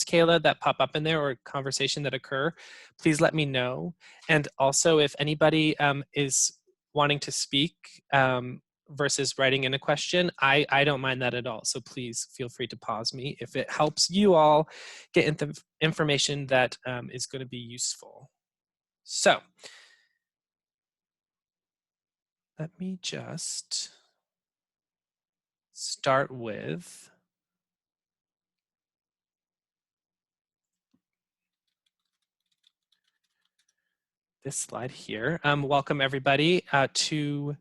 Kayla, that pop up in there or conversation that occur, please let me know. And also, if anybody is wanting to speak versus writing in a question, I don't mind that at all. So please feel free to pause me if it helps you all get into information that is going to be useful. So let me just start with this slide here. Welcome everybody to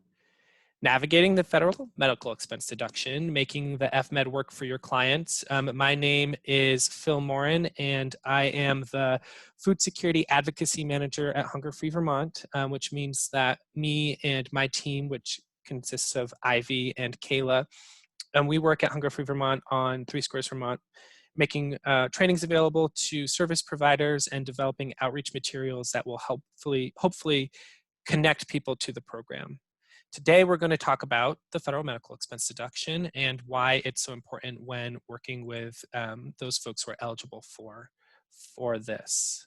Navigating the Federal Medical Expense Deduction, Making the Fmed Work for Your Clients. My name is Phil Morin, and I am the Food Security Advocacy Manager at Hunger Free Vermont, which means that me and my team, which consists of Ivy and Kayla, we work at Hunger Free Vermont on 3 Squares Vermont, making trainings available to service providers and developing outreach materials that will hopefully connect people to the program. Today, we're going to talk about the federal medical expense deduction and why it's so important when working with those folks who are eligible for this.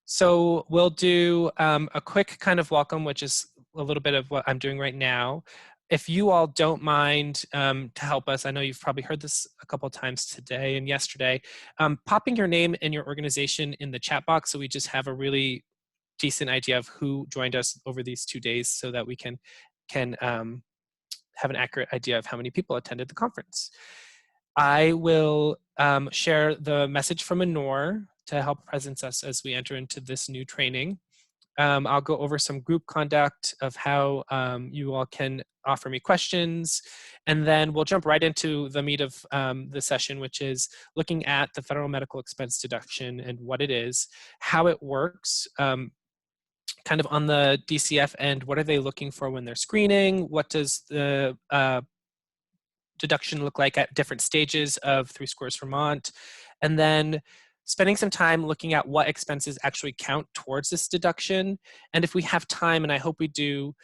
So we'll do a quick kind of welcome, which is a little bit of what I'm doing right now. If you all don't mind to help us, I know you've probably heard this a couple of times today and yesterday, popping your name and your organization in the chat box so we just have a really decent idea of who joined us over these 2 days so that we can have an accurate idea of how many people attended the conference. I will share the message from Anor to help presence us as we enter into this new training. I'll go over some group conduct of how you all can offer me questions, and then we'll jump right into the meat of the session, which is looking at the federal medical expense deduction and what it is, how it works, kind of on the DCF end, what are they looking for when they're screening? What does the deduction look like at different stages of 3 Squares Vermont? And then spending some time looking at what expenses actually count towards this deduction. And if we have time, and I hope we do,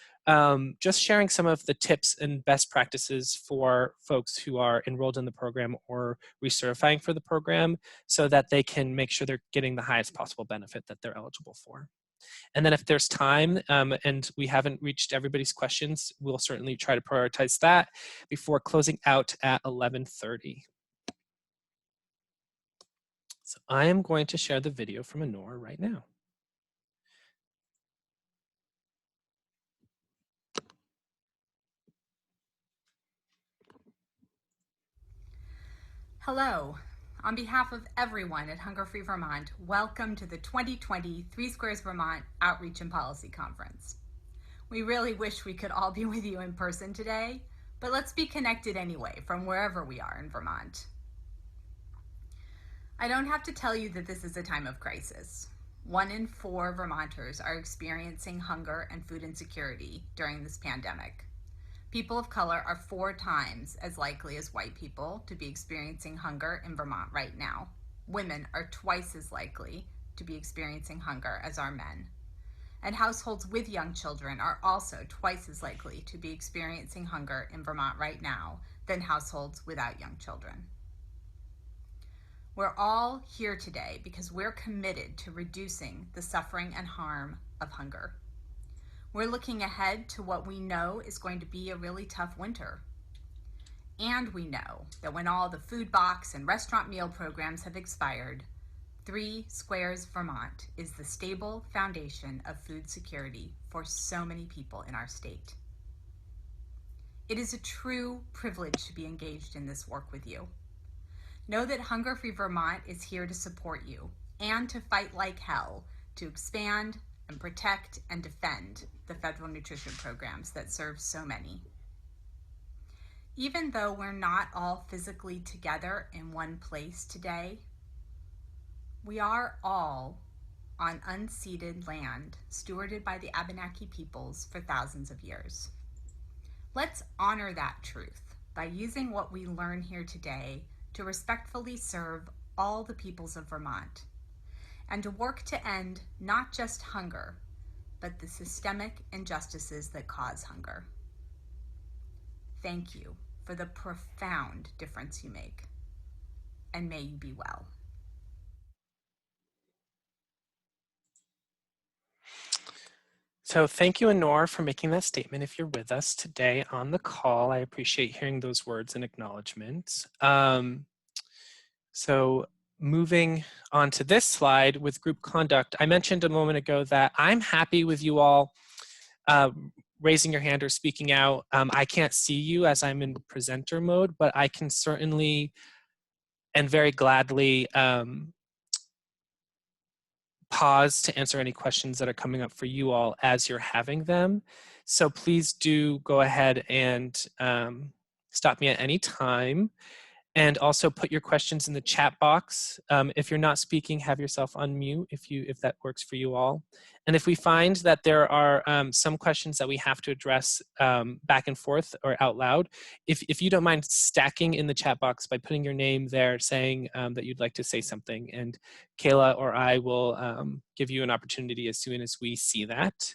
just sharing some of the tips and best practices for folks who are enrolled in the program or recertifying for the program so that they can make sure they're getting the highest possible benefit that they're eligible for. And then if there's time and we haven't reached everybody's questions, we'll certainly try to prioritize that before closing out at 11:30. So I am going to share the video from Anor right now. Hello. On behalf of everyone at Hunger Free Vermont, welcome to the 2020 3 Squares Vermont Outreach and Policy Conference. We really wish we could all be with you in person today, but let's be connected anyway from wherever we are in Vermont. I don't have to tell you that this is a time of crisis. 1 in 4 Vermonters are experiencing hunger and food insecurity during this pandemic. People of color are 4 times as likely as white people to be experiencing hunger in Vermont right now. Women are twice as likely to be experiencing hunger as are men. And households with young children are also twice as likely to be experiencing hunger in Vermont right now than households without young children. We're all here today because we're committed to reducing the suffering and harm of hunger. We're looking ahead to what we know is going to be a really tough winter. And we know that when all the food box and restaurant meal programs have expired, 3 Squares Vermont is the stable foundation of food security for so many people in our state. It is a true privilege to be engaged in this work with you. Know that Hunger Free Vermont is here to support you and to fight like hell to expand and protect and defend the federal nutrition programs that serve so many. Even though we're not all physically together in one place today, we are all on unceded land stewarded by the Abenaki peoples for thousands of years. Let's honor that truth by using what we learn here today to respectfully serve all the peoples of Vermont and to work to end not just hunger, but the systemic injustices that cause hunger. Thank you for the profound difference you make, and may you be well. So thank you, Anor, for making that statement. If you're with us today on the call, I appreciate hearing those words and acknowledgments. So moving on to this slide with group conduct, I mentioned a moment ago that I'm happy with you all raising your hand or speaking out. I can't see you as I'm in presenter mode, but I can certainly and very gladly pause to answer any questions that are coming up for you all as you're having them. So please do go ahead and stop me at any time. And also put your questions in the chat box. If you're not speaking, have yourself on mute if that works for you all. And if we find that there are some questions that we have to address back and forth or out loud, if you don't mind stacking in the chat box by putting your name there saying that you'd like to say something, and Kayla or I will give you an opportunity as soon as we see that.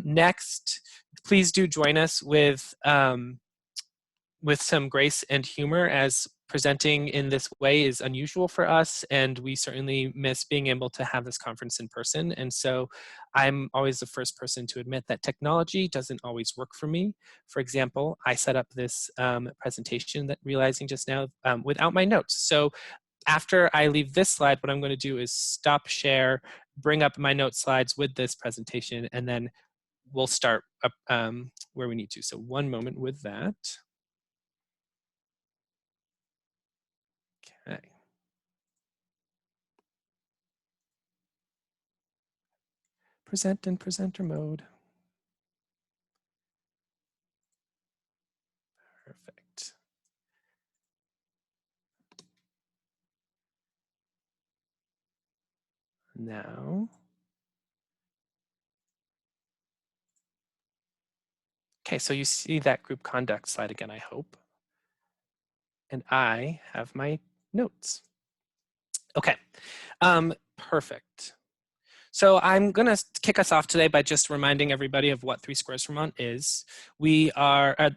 Next, please do join us with some grace and humor, as presenting in this way is unusual for us, and we certainly miss being able to have this conference in person. And so I'm always the first person to admit that technology doesn't always work for me. For example, I set up this presentation that realizing just now without my notes. So after I leave this slide, what I'm going to do is stop share, bring up my note slides with this presentation, and then we'll start up where we need to. So one moment with that. Okay. Present in presenter mode. Perfect. Now, okay, so you see that group conduct slide again, I hope. And I have my notes. Okay, perfect. So I'm going to kick us off today by just reminding everybody of what 3 Squares Vermont is. It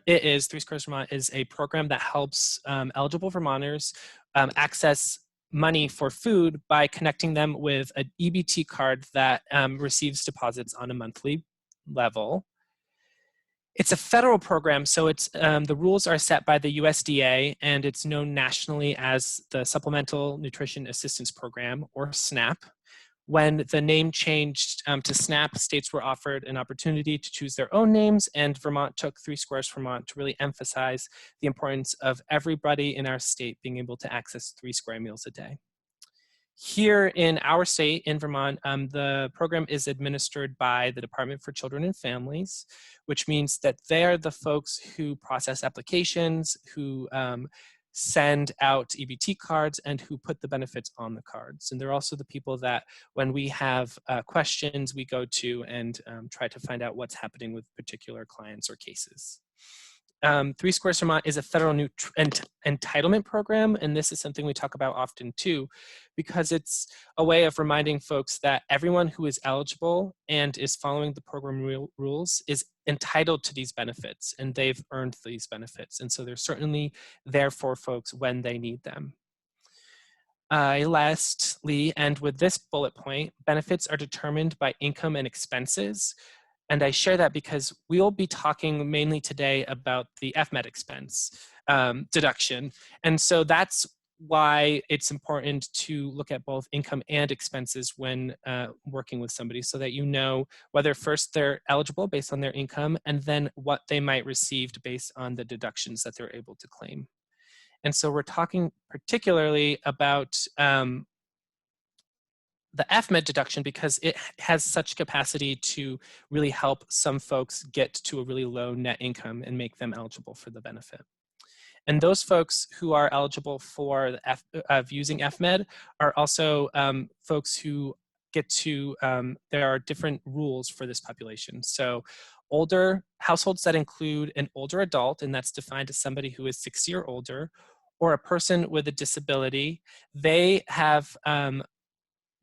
is 3 Squares Vermont is a program that helps eligible Vermonters access money for food by connecting them with an EBT card that receives deposits on a monthly level. It's a federal program, so it's the rules are set by the USDA, and it's known nationally as the Supplemental Nutrition Assistance Program, or SNAP. When the name changed to SNAP, states were offered an opportunity to choose their own names, and Vermont took 3 Squares Vermont to really emphasize the importance of everybody in our state being able to access 3 square meals a day. Here in our state, in Vermont, the program is administered by the Department for Children and Families, which means that they are the folks who process applications, who send out EBT cards, and who put the benefits on the cards. And they're also the people that, when we have questions, we go to and try to find out what's happening with particular clients or cases. 3 Squares Vermont is a federal entitlement program, and this is something we talk about often too, because it's a way of reminding folks that everyone who is eligible and is following the program rules is entitled to these benefits, and they've earned these benefits, and so they're certainly there for folks when they need them. Lastly, and with this bullet point, benefits are determined by income and expenses. And I share that because we'll be talking mainly today about the Fmed expense deduction. And so that's why it's important to look at both income and expenses when working with somebody, so that you know whether first they're eligible based on their income, and then what they might receive based on the deductions that they're able to claim. And so we're talking particularly about the Fmed deduction because it has such capacity to really help some folks get to a really low net income and make them eligible for the benefit. And those folks who are eligible for using Fmed are also folks who get to, there are different rules for this population. So older households that include an older adult, and that's defined as somebody who is 60 or older, or a person with a disability, they have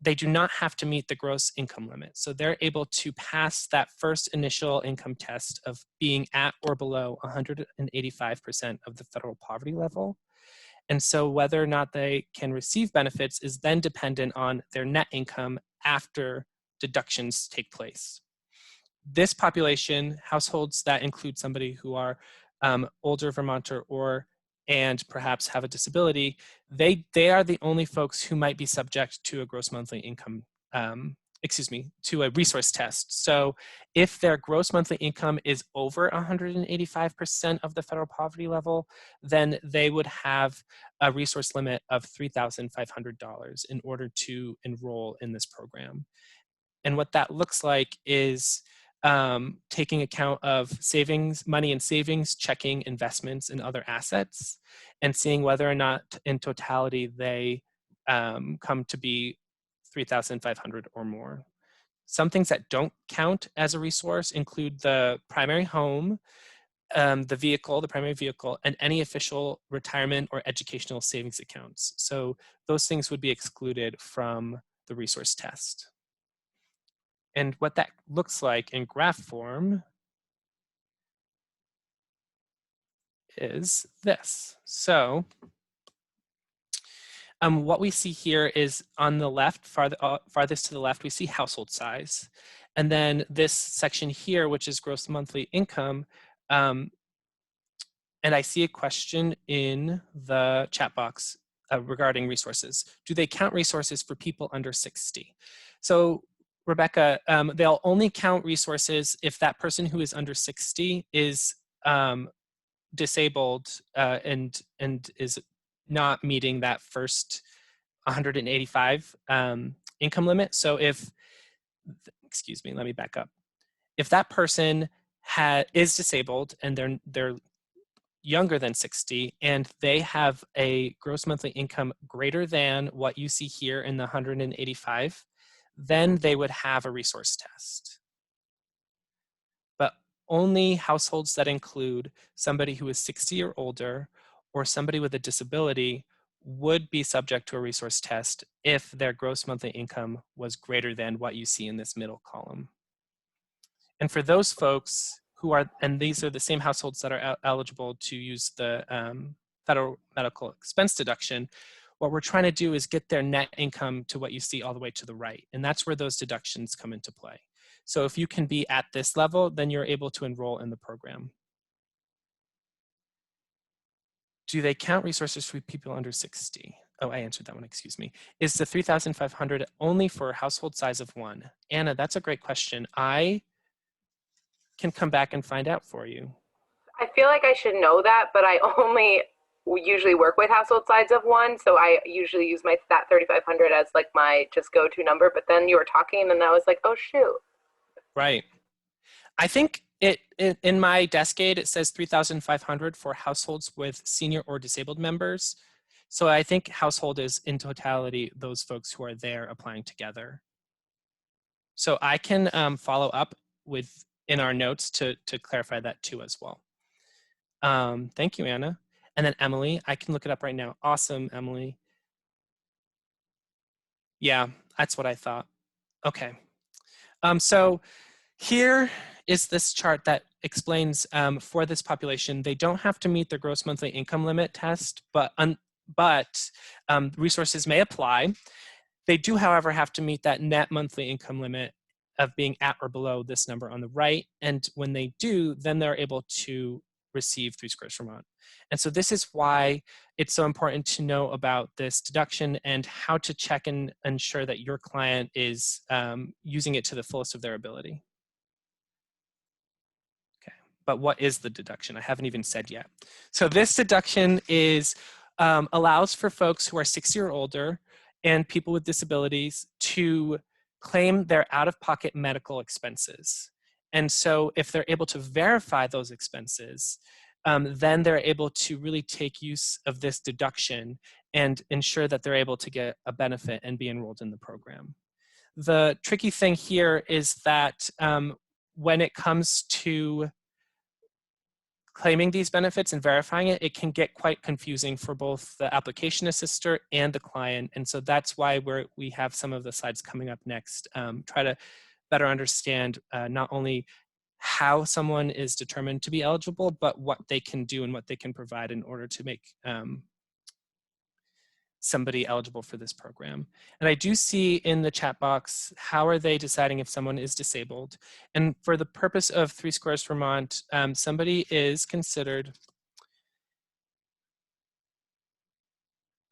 they do not have to meet the gross income limit. So they're able to pass that first initial income test of being at or below 185% of the federal poverty level. And so whether or not they can receive benefits is then dependent on their net income after deductions take place. this population, households that include somebody who are older Vermonter and perhaps have a disability, they are the only folks who might be subject to a gross monthly income, to a resource test. So if their gross monthly income is over 185% of the federal poverty level, then they would have a resource limit of $3,500 in order to enroll in this program. And what that looks like is taking account of savings, money in savings, checking, investments, and other assets, and seeing whether or not in totality they come to be 3,500 or more. Some things that don't count as a resource include the primary home, the vehicle, the primary vehicle, and any official retirement or educational savings accounts. So those things would be excluded from the resource test. And what that looks like in graph form is this. So what we see here is on the left, farthest to the left, we see household size. And then this section here, which is gross monthly income, and I see a question in the chat box regarding resources. Do they count resources for people under 60? So Rebecca, they'll only count resources if that person who is under 60 is disabled and is not meeting that first 185 income limit. So if, excuse me, let me back up. If that person is disabled and they're younger than 60 and they have a gross monthly income greater than what you see here in the 185, then they would have a resource test. But only households that include somebody who is 60 or older or somebody with a disability would be subject to a resource test if their gross monthly income was greater than what you see in this middle column. And for those folks who are, and these are the same households that are eligible to use the federal medical expense deduction, what we're trying to do is get their net income to what you see all the way to the right. And that's where those deductions come into play. So if you can be at this level, then you're able to enroll in the program. Do they count resources for people under 60? Oh, I answered that one, excuse me. Is the 3,500 only for a household size of 1? Anna, that's a great question. I can come back and find out for you. I feel like I should know that, but I only usually work with household size of 1, so I usually use that 3,500 as like my just go-to number. But then you were talking, and I was like, oh shoot. Right. I think in my desk aid it says 3,500 for households with senior or disabled members. So I think household is in totality those folks who are there applying together. So I can follow up in our notes to clarify that too as well. Thank you, Anna. And then Emily, I can look it up right now. Awesome, Emily. Yeah, that's what I thought. Okay. So here is this chart that explains for this population, they don't have to meet their gross monthly income limit test, but resources may apply. They do, however, have to meet that net monthly income limit of being at or below this number on the right. And when they do, then they're able to receive 3 Squares Vermont. And so this is why it's so important to know about this deduction and how to check and ensure that your client is using it to the fullest of their ability. Okay, but what is the deduction? I haven't even said yet. So this deduction is allows for folks who are 60 or older and people with disabilities to claim their out-of-pocket medical expenses. And so if they're able to verify those expenses, then they're able to really take use of this deduction and ensure that they're able to get a benefit and be enrolled in the program. The tricky thing here is that when it comes to claiming these benefits and verifying it, it can get quite confusing for both the application assister and the client. And so that's why we have some of the slides coming up next, try to better understand not only how someone is determined to be eligible, but what they can do and what they can provide in order to make somebody eligible for this program. And I do see in the chat box, how are they deciding if someone is disabled? And for the purpose of 3 Squares Vermont, somebody is considered,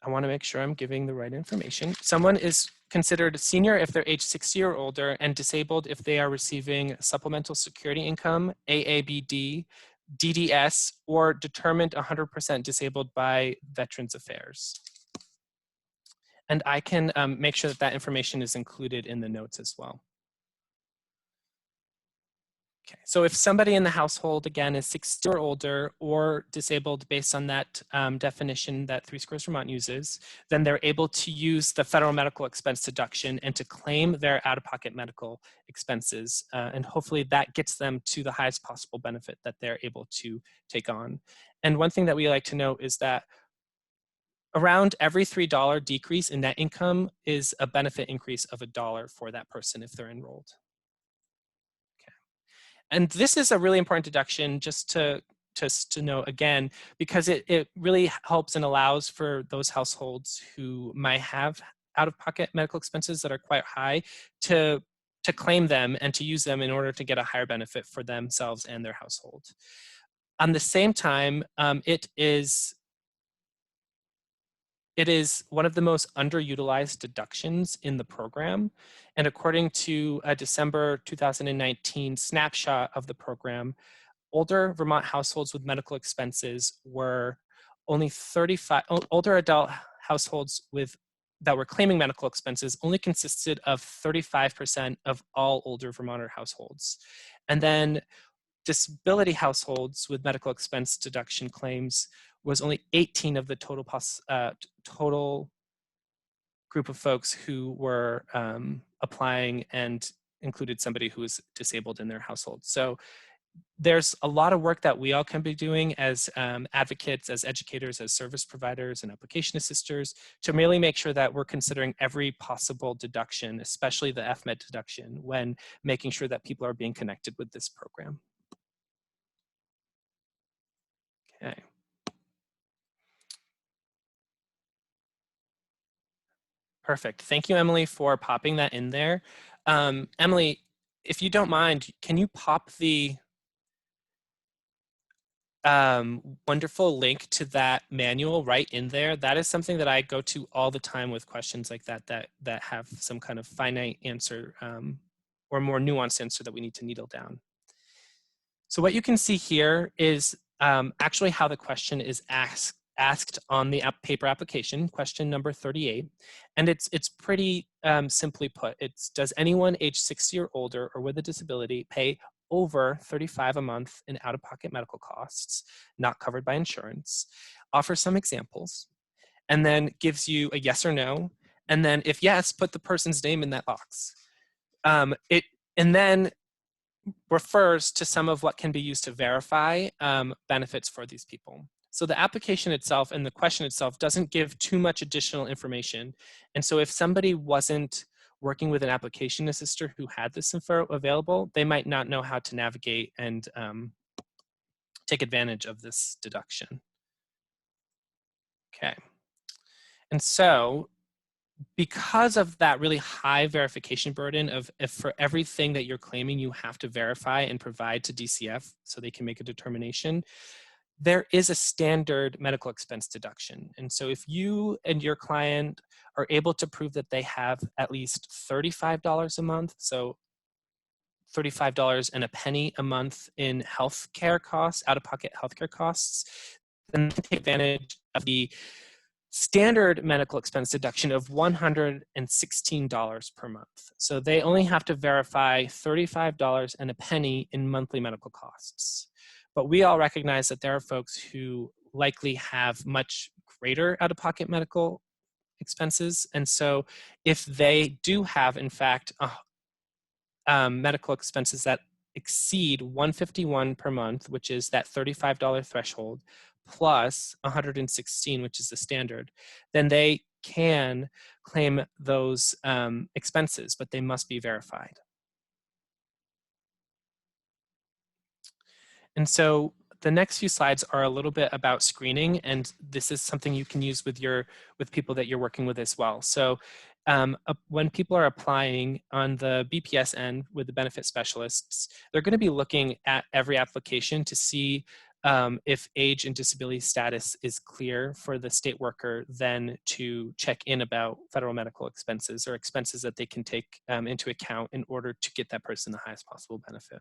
I want to make sure I'm giving the right information. Someone is considered senior if they're age 60 or older, and disabled if they are receiving supplemental security income, AABD, DDS, or determined 100% disabled by Veterans Affairs. And I can make sure that that information is included in the notes as well. Okay, so if somebody in the household, again, is 60 or older or disabled based on that definition that 3 Squares Vermont uses, then they're able to use the federal medical expense deduction and to claim their out-of-pocket medical expenses. And hopefully that gets them to the highest possible benefit that they're able to take on. And one thing that we like to note is that around every $3 decrease in net income is a benefit increase of $1 for that person if they're enrolled. Okay. And this is a really important deduction just to note again, because it really helps and allows for those households who might have out-of-pocket medical expenses that are quite high to claim them and to use them in order to get a higher benefit for themselves and their household. On the same time, it is one of the most underutilized deductions in the program. And according to a December 2019 snapshot of the program, older Vermont households with medical expenses were only 35, older adult households that were claiming medical expenses only consisted of 35% of all older Vermonter households. And then disability households with medical expense deduction claims was only 18 of the total group of folks who were applying and included somebody who was disabled in their household. So there's a lot of work that we all can be doing as advocates, as educators, as service providers, and application assisters to really make sure that we're considering every possible deduction, especially the Fmed deduction, when making sure that people are being connected with this program. Okay. Perfect. Thank you, Emily, for popping that in there. Emily, if you don't mind, can you pop the wonderful link to that manual right in there? That is something that I go to all the time with questions like that have some kind of finite answer or more nuanced answer that we need to needle down. So what you can see here is actually how the question is asked on the paper application, question number 38. And it's pretty simply put. It's, does anyone age 60 or older or with a disability pay over $35 a month in out-of-pocket medical costs, not covered by insurance? Offer some examples, and then gives you a yes or no. And then if yes, put the person's name in that box. And then refers to some of what can be used to verify benefits for these people. So the application itself and the question itself doesn't give too much additional information. And so if somebody wasn't working with an application assistor who had this info available, they might not know how to navigate and take advantage of this deduction. Okay. And so because of that really high verification burden of if for everything that you're claiming you have to verify and provide to DCF so they can make a determination, there is a standard medical expense deduction. And so if you and your client are able to prove that they have at least $35 a month, so $35 and a penny a month in healthcare costs, out-of-pocket healthcare costs, then take advantage of the standard medical expense deduction of $116 per month. So they only have to verify $35 and a penny in monthly medical costs. But we all recognize that there are folks who likely have much greater out-of-pocket medical expenses. And so if they do have, in fact, medical expenses that exceed $151 per month, which is that $35 threshold, plus 116, which is the standard, then they can claim those expenses, but they must be verified. And so the next few slides are a little bit about screening, and this is something you can use with people that you're working with as well. So when people are applying on the BPS end with the benefit specialists, they're going to be looking at every application to see if age and disability status is clear for the state worker, then to check in about federal medical expenses or expenses that they can take into account in order to get that person the highest possible benefit.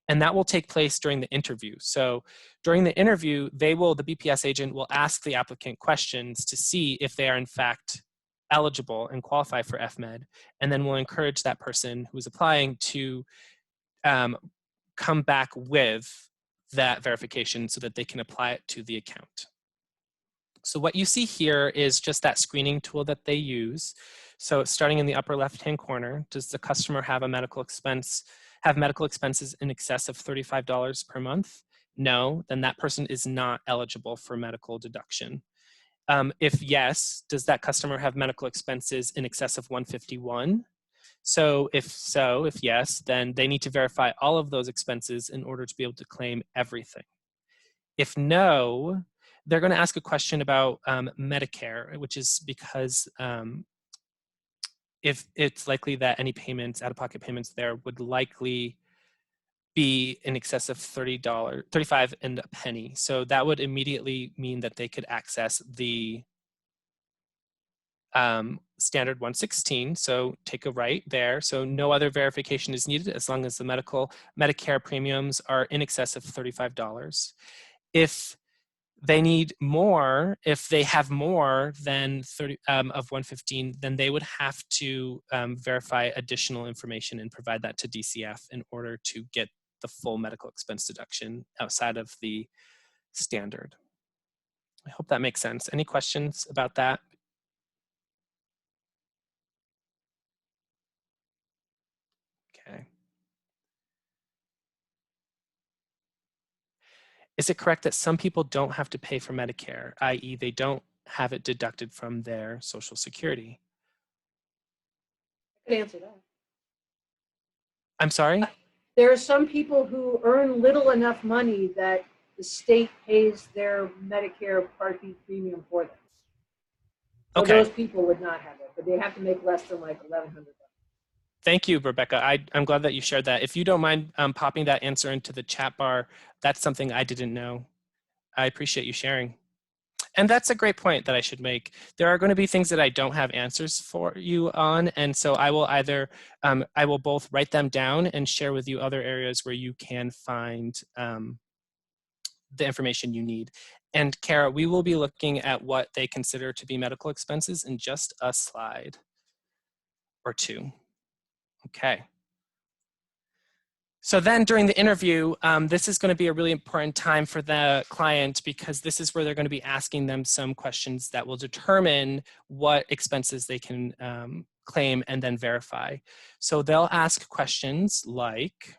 And that will take place during the interview. So during the interview, the BPS agent will ask the applicant questions to see if they are in fact eligible and qualify for Fmed, and then we'll encourage that person who's applying to come back with that verification so that they can apply it to the account. So what you see here is just that screening tool that they use. So starting in the upper left-hand corner, does the customer have medical expenses in excess of $35 per month? No, then that person is not eligible for medical deduction. If yes, does that customer have medical expenses in excess of $151? So if yes, then they need to verify all of those expenses in order to be able to claim everything. If no, they're going to ask a question about Medicare, which is because if it's likely that any payments, out-of-pocket payments there would likely be in excess of $35 and a penny. So that would immediately mean that they could access the standard 116. So take a right there. So no other verification is needed as long as the Medicare premiums are in excess of $35. If they need more, if they have more than 30 of 115, then they would have to verify additional information and provide that to DCF in order to get the full medical expense deduction outside of the standard. I hope that makes sense. Any questions about that? Okay. Is it correct that some people don't have to pay for Medicare, i.e. they don't have it deducted from their Social Security? I could answer that. I'm sorry? There are some people who earn little enough money that the state pays their Medicare Part B premium for them. So Okay. those people would not have it, but they have to make less than like $1,100. Thank you, Rebecca. I'm glad that you shared that. If you don't mind popping that answer into the chat bar, that's something I didn't know. I appreciate you sharing. And that's a great point that I should make. There are going to be things that I don't have answers for you on, and so I will either, I will both write them down and share with you other areas where you can find the information you need. And Kara, we will be looking at what they consider to be medical expenses in just a slide or two. Okay. So then during the interview, this is going to be a really important time for the client because this is where they're going to be asking them some questions that will determine what expenses they can claim and then verify. So they'll ask questions like,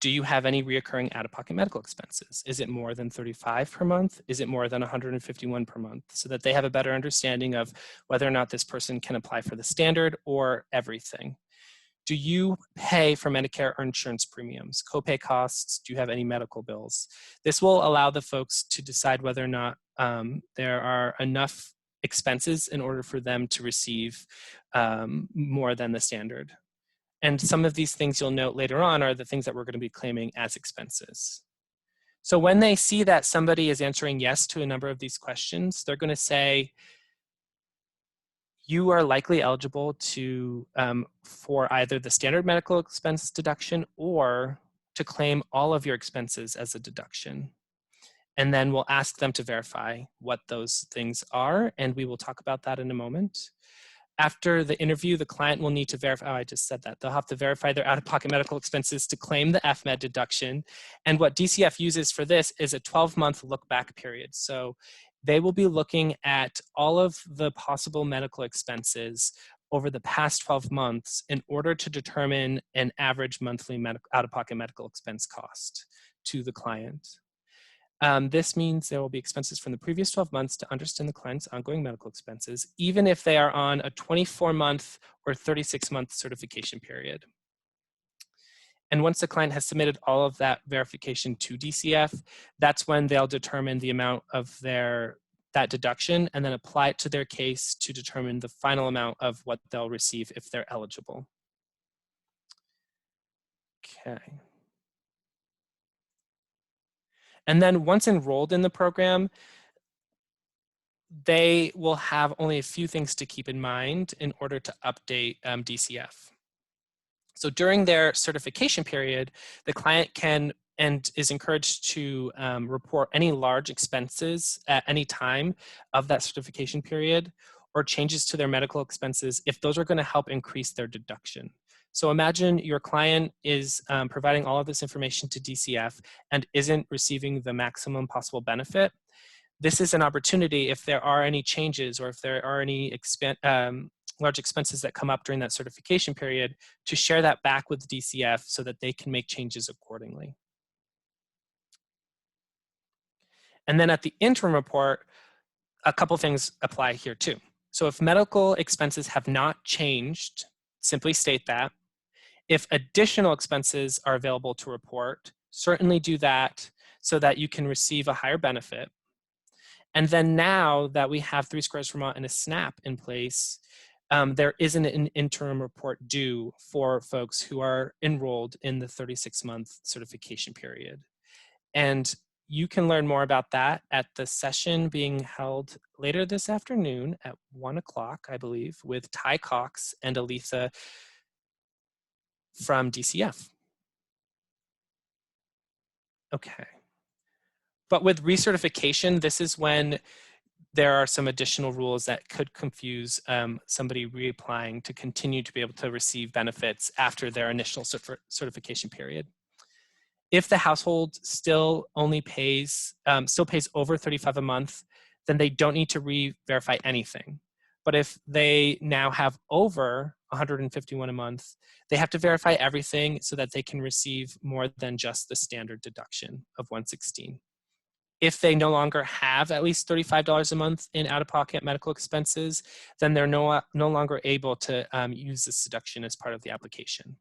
do you have any reoccurring out-of-pocket medical expenses? Is it more than 35 per month? Is it more than 151 per month? So that they have a better understanding of whether or not this person can apply for the standard or everything. Do you pay for Medicare or insurance premiums, copay costs? Do you have any medical bills? This will allow the folks to decide whether or not there are enough expenses in order for them to receive more than the standard. And some of these things you'll note later on are the things that we're going to be claiming as expenses. So when they see that somebody is answering yes to a number of these questions, they're going to say, you are likely eligible to for either the standard medical expense deduction or to claim all of your expenses as a deduction. And then we'll ask them to verify what those things are, and we will talk about that in a moment. After the interview, the client will need to verify, oh, I just said that. They'll have to verify their out-of-pocket medical expenses to claim the Fmed deduction. And what DCF uses for this is a 12-month look-back period. So they will be looking at all of the possible medical expenses over the past 12 months in order to determine an average monthly out-of-pocket medical expense cost to the client. This means there will be expenses from the previous 12 months to understand the client's ongoing medical expenses, even if they are on a 24-month or 36-month certification period. And once the client has submitted all of that verification to DCF, that's when they'll determine the amount of that deduction and then apply it to their case to determine the final amount of what they'll receive if they're eligible. Okay. And then once enrolled in the program, they will have only a few things to keep in mind in order to update DCF. So during their certification period, the client can and is encouraged to report any large expenses at any time of that certification period or changes to their medical expenses if those are going to help increase their deduction. So imagine your client is providing all of this information to DCF and isn't receiving the maximum possible benefit. This is an opportunity if there are any changes or if there are any large expenses that come up during that certification period to share that back with DCF so that they can make changes accordingly. And then at the interim report, a couple things apply here too. So if medical expenses have not changed, simply state that. If additional expenses are available to report, certainly do that so that you can receive a higher benefit. And then now that we have 3 Squares Vermont and a SNAP in place, there isn't an interim report due for folks who are enrolled in the 36-month certification period. And you can learn more about that at the session being held later this afternoon at 1 o'clock, I believe, with Ty Cox and Aletha from DCF. Okay. But with recertification, this is when there are some additional rules that could confuse somebody reapplying to continue to be able to receive benefits after their initial certification period. If the household still pays over $35 a month, then they don't need to re-verify anything. But if they now have over $151 a month, they have to verify everything so that they can receive more than just the standard deduction of $116. If they no longer have at least $35 a month in out-of-pocket medical expenses, then they're no longer able to use this deduction as part of the application.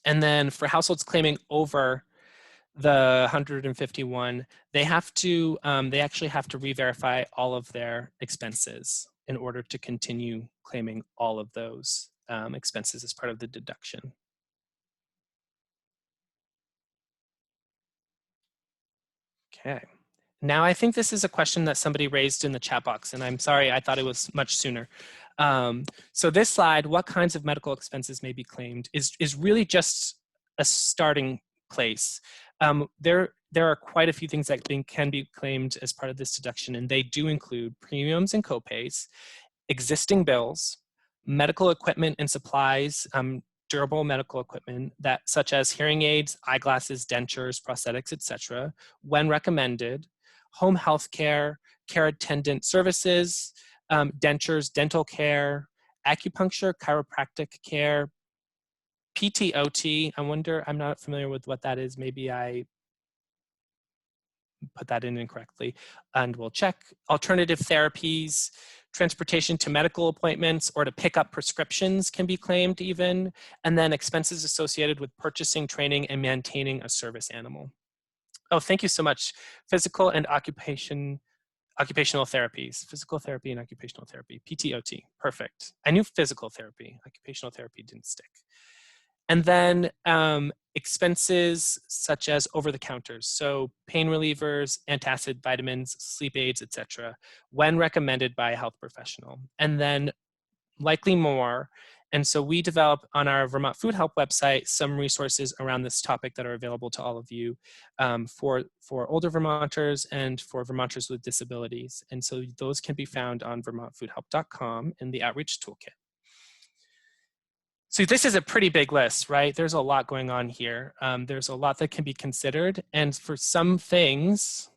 And then for households claiming over the 151, they actually have to re-verify all of their expenses in order to continue claiming all of those expenses as part of the deduction. Okay. Now I think this is a question that somebody raised in the chat box, and I'm sorry, I thought it was much sooner. So this slide, what kinds of medical expenses may be claimed, is really just a starting place. There are quite a few things that can be claimed as part of this deduction, and they do include premiums and copays, existing bills, medical equipment and supplies, durable medical equipment such as hearing aids, eyeglasses, dentures, prosthetics, etc., when recommended, home health care, care attendant services, dentures, dental care, acupuncture, chiropractic care, PT/OT. I'm not familiar with what that is. Maybe I put that in incorrectly, and we'll check. Alternative therapies, transportation to medical appointments or to pick up prescriptions can be claimed even, and then expenses associated with purchasing, training, and maintaining a service animal. Oh, thank you so much. Physical and occupational therapies, physical therapy and occupational therapy, PT/OT, perfect. I knew physical therapy, occupational therapy didn't stick. And then expenses such as over-the-counters, so pain relievers, antacid, vitamins, sleep aids, etc., when recommended by a health professional. And then likely more. And so we develop on our Vermont Food Help website some resources around this topic that are available to all of you for older Vermonters and for Vermonters with disabilities. And so those can be found on vermontfoodhelp.com in the Outreach Toolkit. So this is a pretty big list, right? There's a lot going on here. There's a lot that can be considered. And for some things,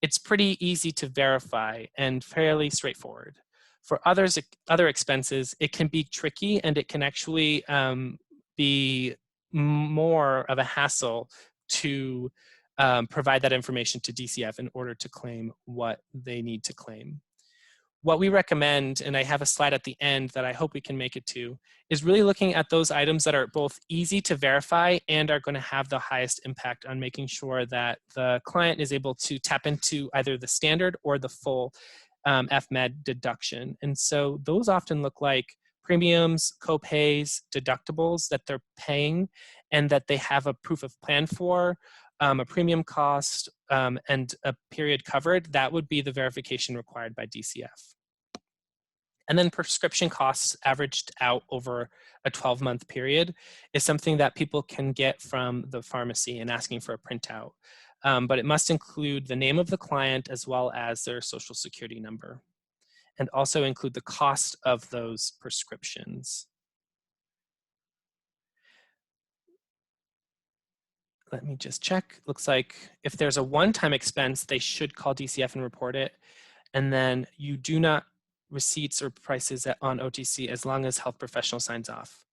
it's pretty easy to verify and fairly straightforward. For other expenses, it can be tricky and it can actually be more of a hassle to provide that information to DCF in order to claim what they need to claim. what we recommend, and I have a slide at the end that I hope we can make it to, is really looking at those items that are both easy to verify and are going to have the highest impact on making sure that the client is able to tap into either the standard or the full Fmed deduction. And so those often look like premiums, co-pays, deductibles that they're paying and that they have a proof of plan for, a premium cost, and a period covered. That would be the verification required by DCF. And then prescription costs averaged out over a 12-month period is something that people can get from the pharmacy and asking for a printout. But it must include the name of the client as well as their social security number, and also include the cost of those prescriptions. Let me just check. Looks like if there's a one-time expense, they should call DCF and report it. And then you do not receipts or prices on OTC as long as health professional signs off.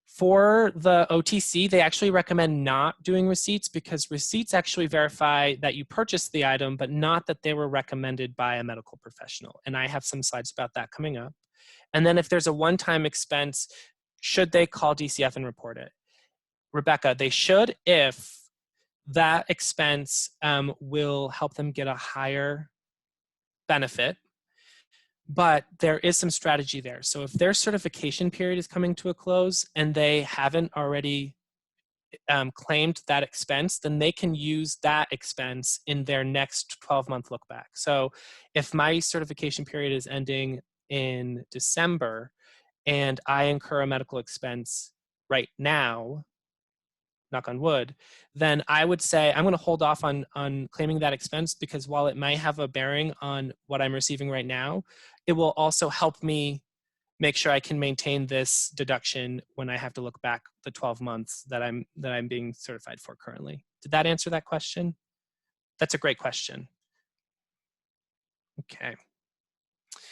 For the OTC, they actually recommend not doing receipts because receipts actually verify that you purchased the item, but not that they were recommended by a medical professional. And I have some slides about that coming up. And then if there's a one-time expense, should they call DCF and report it? Rebecca, they should if that expense will help them get a higher benefit, but there is some strategy there. So if their certification period is coming to a close and they haven't already claimed that expense, then they can use that expense in their next 12-month look back. So if my certification period is ending in December and I incur a medical expense right now, knock on wood, then I would say I'm going to hold off on claiming that expense because while it might have a bearing on what I'm receiving right now, it will also help me make sure I can maintain this deduction when I have to look back the 12 months that I'm being certified for currently. Did that answer that question? That's a great question. Okay.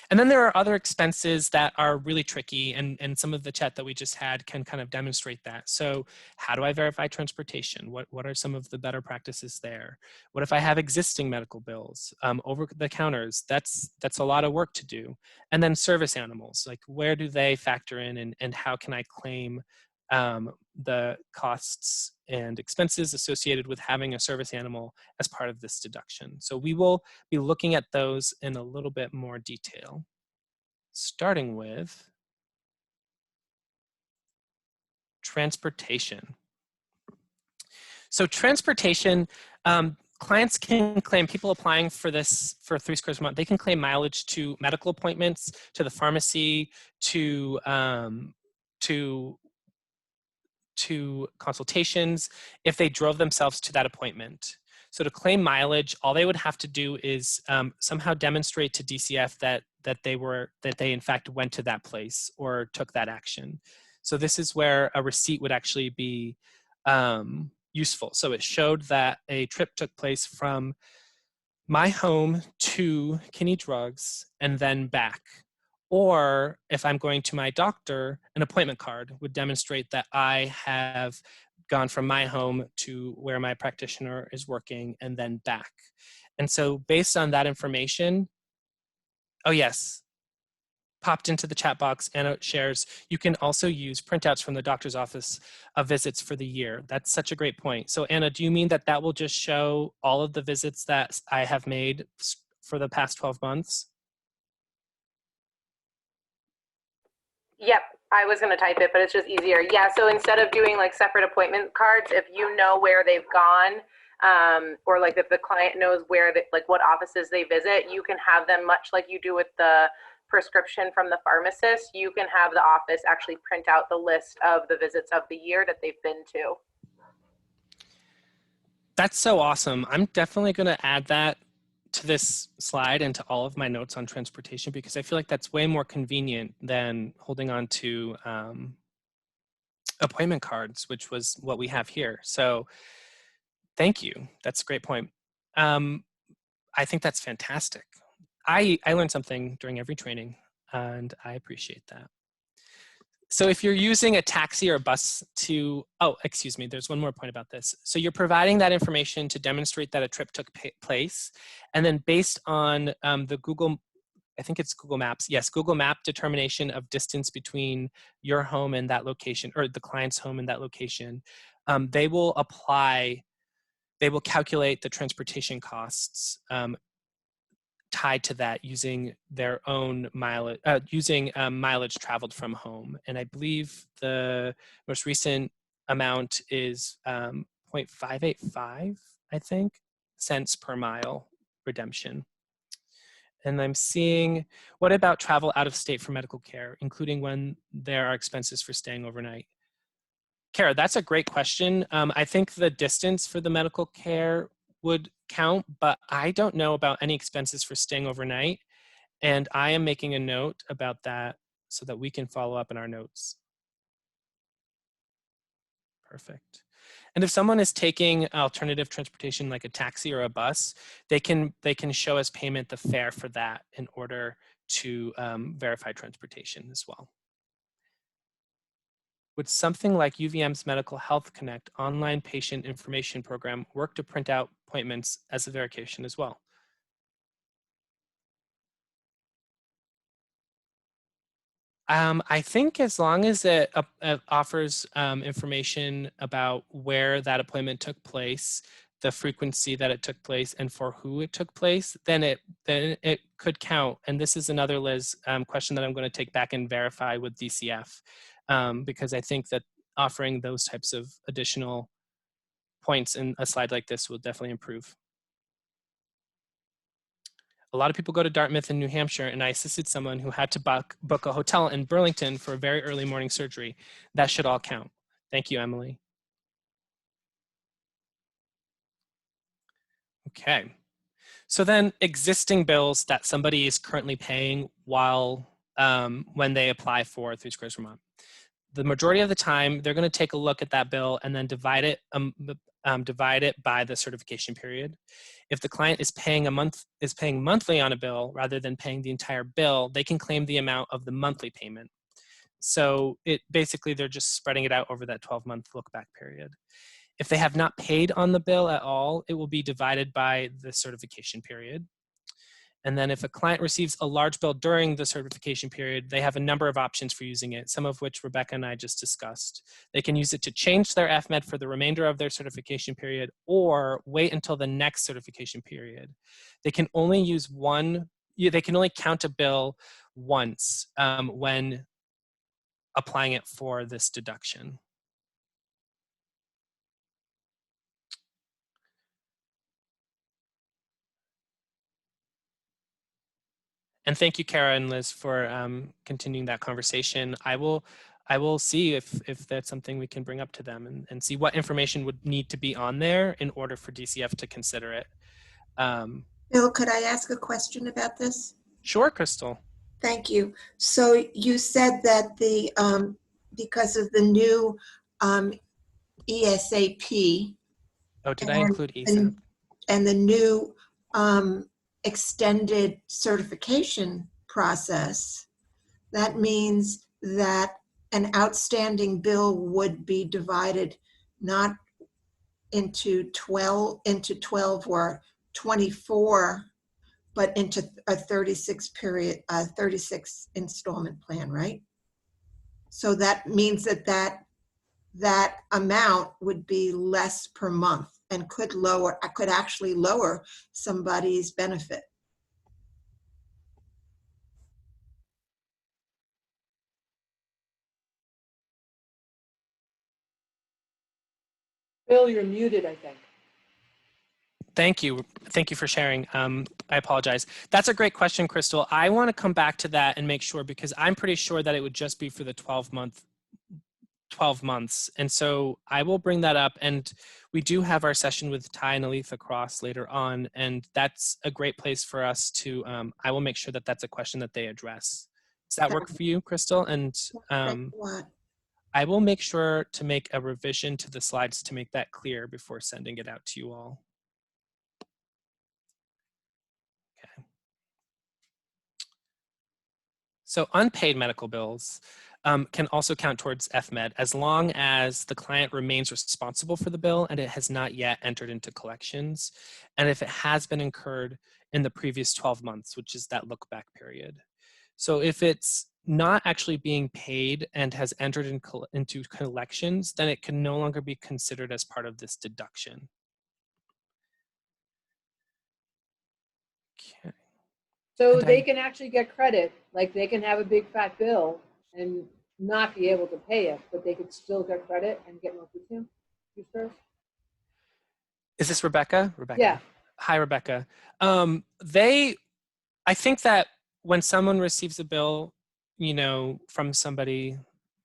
And then there are other expenses that are really tricky, and some of the chat that we just had can kind of demonstrate that. So how do I verify transportation? What are some of the better practices there? What if I have existing medical bills? Over the counters, that's a lot of work to do. And then service animals, like where do they factor in and how can I claim the costs and expenses associated with having a service animal as part of this deduction. So we will be looking at those in a little bit more detail, starting with transportation. So transportation, clients can claim, people applying for this for 3 squares a month, they can claim mileage to medical appointments, to the pharmacy, to consultations if they drove themselves to that appointment. So to claim mileage, all they would have to do is somehow demonstrate to DCF that they in fact went to that place or took that action. So this is where a receipt would actually be useful. So it showed that a trip took place from my home to Kinney Drugs and then back. Or if I'm going to my doctor, an appointment card would demonstrate that I have gone from my home to where my practitioner is working and then back. And so based on that information, oh yes, popped into the chat box, Anna shares, you can also use printouts from the doctor's office of visits for the year. That's such a great point. So Anna, do you mean that that will just show all of the visits that I have made for the past 12 months? Yep, I was going to type it, but it's just easier. Yeah, so instead of doing like separate appointment cards, if you know where they've gone, or like if the client knows where, like what offices they visit, you can have them, much like you do with the prescription from the pharmacist, you can have the office actually print out the list of the visits of the year that they've been to. That's so awesome. I'm definitely going to add that to this slide and to all of my notes on transportation because I feel like that's way more convenient than holding on to appointment cards, which was what we have here. So thank you. That's a great point. I think that's fantastic. I learned something during every training and I appreciate that. So if you're using a taxi or a bus to, oh, excuse me, there's one more point about this. So you're providing that information to demonstrate that a trip took place. And then based on the Google I think it's Google Maps. Yes, Google Map determination of distance between your home and that location, or the client's home and that location. They will calculate the transportation costs tied to that using their own mileage, mileage traveled from home. And I believe the most recent amount is 0.585, I think, cents per mile redemption. And I'm seeing, what about travel out of state for medical care, including when there are expenses for staying overnight? Kara, that's a great question. I think the distance for the medical care would count, but I don't know about any expenses for staying overnight. And I am making a note about that so that we can follow up in our notes. Perfect. And if someone is taking alternative transportation like a taxi or a bus, they can show as payment the fare for that in order to verify transportation as well. Would something like UVM's Medical Health Connect online patient information program work to print out appointments as a verification as well? I think as long as it offers information about where that appointment took place, the frequency that it took place, and for who it took place, then it could count. And this is another, Liz, question that I'm going to take back and verify with DCF, because I think that offering those types of additional points in a slide like this will definitely improve. A lot of people go to Dartmouth in New Hampshire, and I assisted someone who had to book a hotel in Burlington for a very early morning surgery. That should all count. Thank you, Emily. Okay. So then existing bills that somebody is currently paying while when they apply for 3 Squares Vermont. The majority of the time, they're going to take a look at that bill and then divide it by the certification period. If the client is paying monthly on a bill rather than paying the entire bill, they can claim the amount of the monthly payment. So basically they're just spreading it out over that 12-month look-back period. If they have not paid on the bill at all, it will be divided by the certification period. And then if a client receives a large bill during the certification period, they have a number of options for using it, some of which Rebecca and I just discussed. They can use it to change their Fmed for the remainder of their certification period or wait until the next certification period. They can only they can only count a bill once when applying it for this deduction. And thank you, Kara and Liz, for continuing that conversation. I will see if that's something we can bring up to them and see what information would need to be on there in order for DCF to consider it. Bill, could I ask a question about this? Sure, Crystal. Thank you. So you said that because of the new ESAP. Oh, did I include ESAP? And the new extended certification process, that means that an outstanding bill would be divided not into 12 or 24, but into a 36 installment plan, right? So that means that amount would be less per month and could actually lower somebody's benefit. Bill, you're muted, I think. Thank you. Thank you for sharing. I apologize. That's a great question, Crystal. I want to come back to that and make sure, because I'm pretty sure that it would just be for the 12 months. And so I will bring that up. And we do have our session with Ty and Aletha Cross later on. And that's a great place for us to, I will make sure that that's a question that they address. Does that work for you, Crystal? And I will make sure to make a revision to the slides to make that clear before sending it out to you all. Okay. So unpaid medical bills can also count towards Fmed as long as the client remains responsible for the bill and it has not yet entered into collections. And if it has been incurred in the previous 12 months, which is that look back period. So if it's not actually being paid and has entered into collections, then it can no longer be considered as part of this deduction. Okay. So And they can actually get credit, like they can have a big fat bill and not be able to pay it, but they could still get credit and get more premium. You first? Is this Rebecca? Rebecca. Yeah. Hi, Rebecca. I think that when someone receives a bill, you know, from somebody,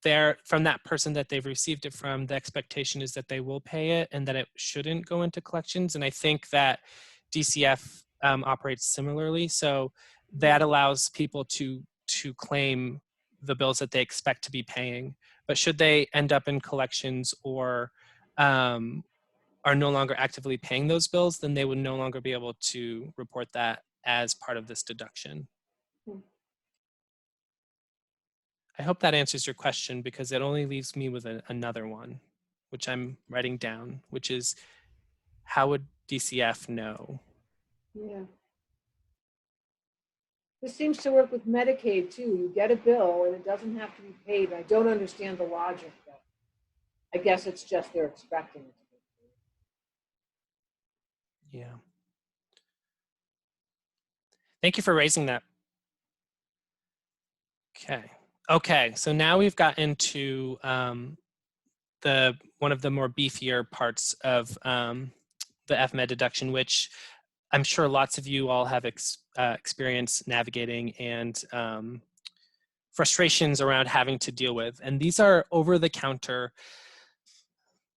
from that person that they've received it from, the expectation is that they will pay it and that it shouldn't go into collections. And I think that DCF operates similarly. So that allows people to claim the bills that they expect to be paying. But should they end up in collections or are no longer actively paying those bills, then they would no longer be able to report that as part of this deduction. I hope that answers your question, because it only leaves me with another one, which I'm writing down, which is, how would DCF know? Yeah. This seems to work with Medicaid too. You get a bill and it doesn't have to be paid. I don't understand the logic, but I guess it's just they're expecting it to be paid. Yeah. Thank you for raising that. Okay. Okay, so now we've got into one of the more beefier parts of the Fmed deduction, which I'm sure lots of you all have experience navigating and frustrations around having to deal with. And these are over-the-counter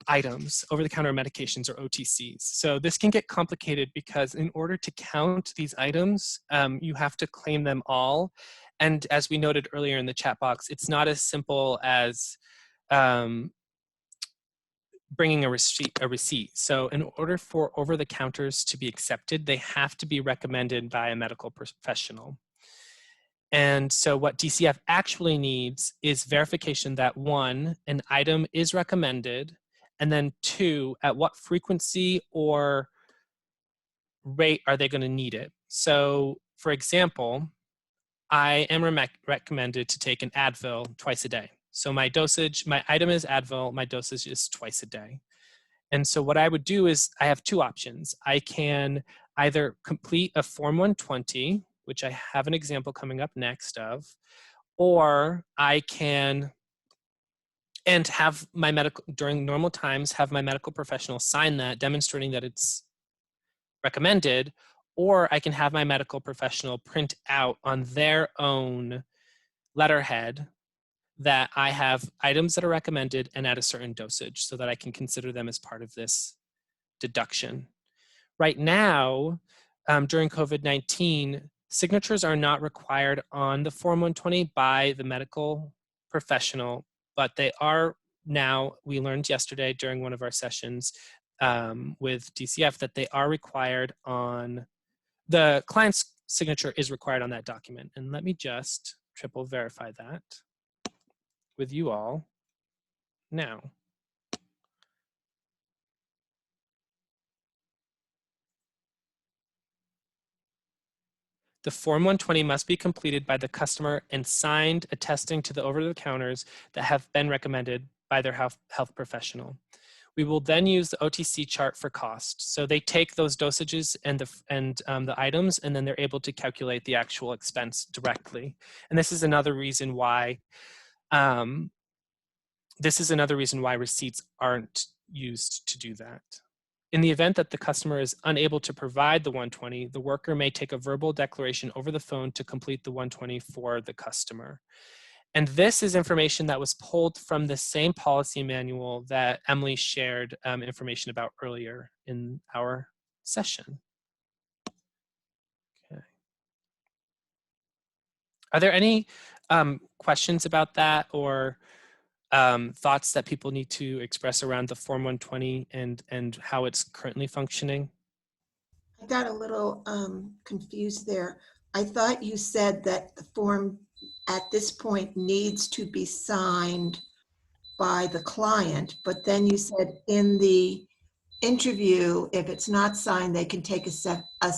items, over-the-counter medications, or OTCs. So this can get complicated because in order to count these items, you have to claim them all. And as we noted earlier in the chat box, it's not as simple as bringing a receipt. So in order for over-the-counters to be accepted, they have to be recommended by a medical professional. And so what DCF actually needs is verification that 1, an item is recommended, and then 2, at what frequency or rate are they going to need it? So for example, I am recommended to take an Advil twice a day. So my dosage, my item is Advil, my dosage is twice a day. And so what I would do is I have 2 options. I can either complete a Form 120, which I have an example coming up next of, or I can, and have my medical, during normal times, have my medical professional sign that, demonstrating that it's recommended, or I can have my medical professional print out on their own letterhead that I have items that are recommended and at a certain dosage, so that I can consider them as part of this deduction. Right now, during COVID-19, signatures are not required on the Form 120 by the medical professional, but they are now, we learned yesterday during one of our sessions with DCF that they are required on, the client's signature is required on that document. And let me just triple verify that with you all now. The Form 120 must be completed by the customer and signed attesting to the over-the-counters that have been recommended by their health professional. We will then use the OTC chart for cost. So they take those dosages and the items, and then they're able to calculate the actual expense directly. And this is another reason why receipts aren't used to do that. In the event that the customer is unable to provide the 120, the worker may take a verbal declaration over the phone to complete the 120 for the customer. And this is information that was pulled from the same policy manual that Emily shared information about earlier in our session. Okay. Are there any questions about that, or thoughts that people need to express around the Form 120 and how it's currently functioning? I got a little confused there. I thought you said that the form at this point needs to be signed by the client, but then you said in the interview, if it's not signed, they can take a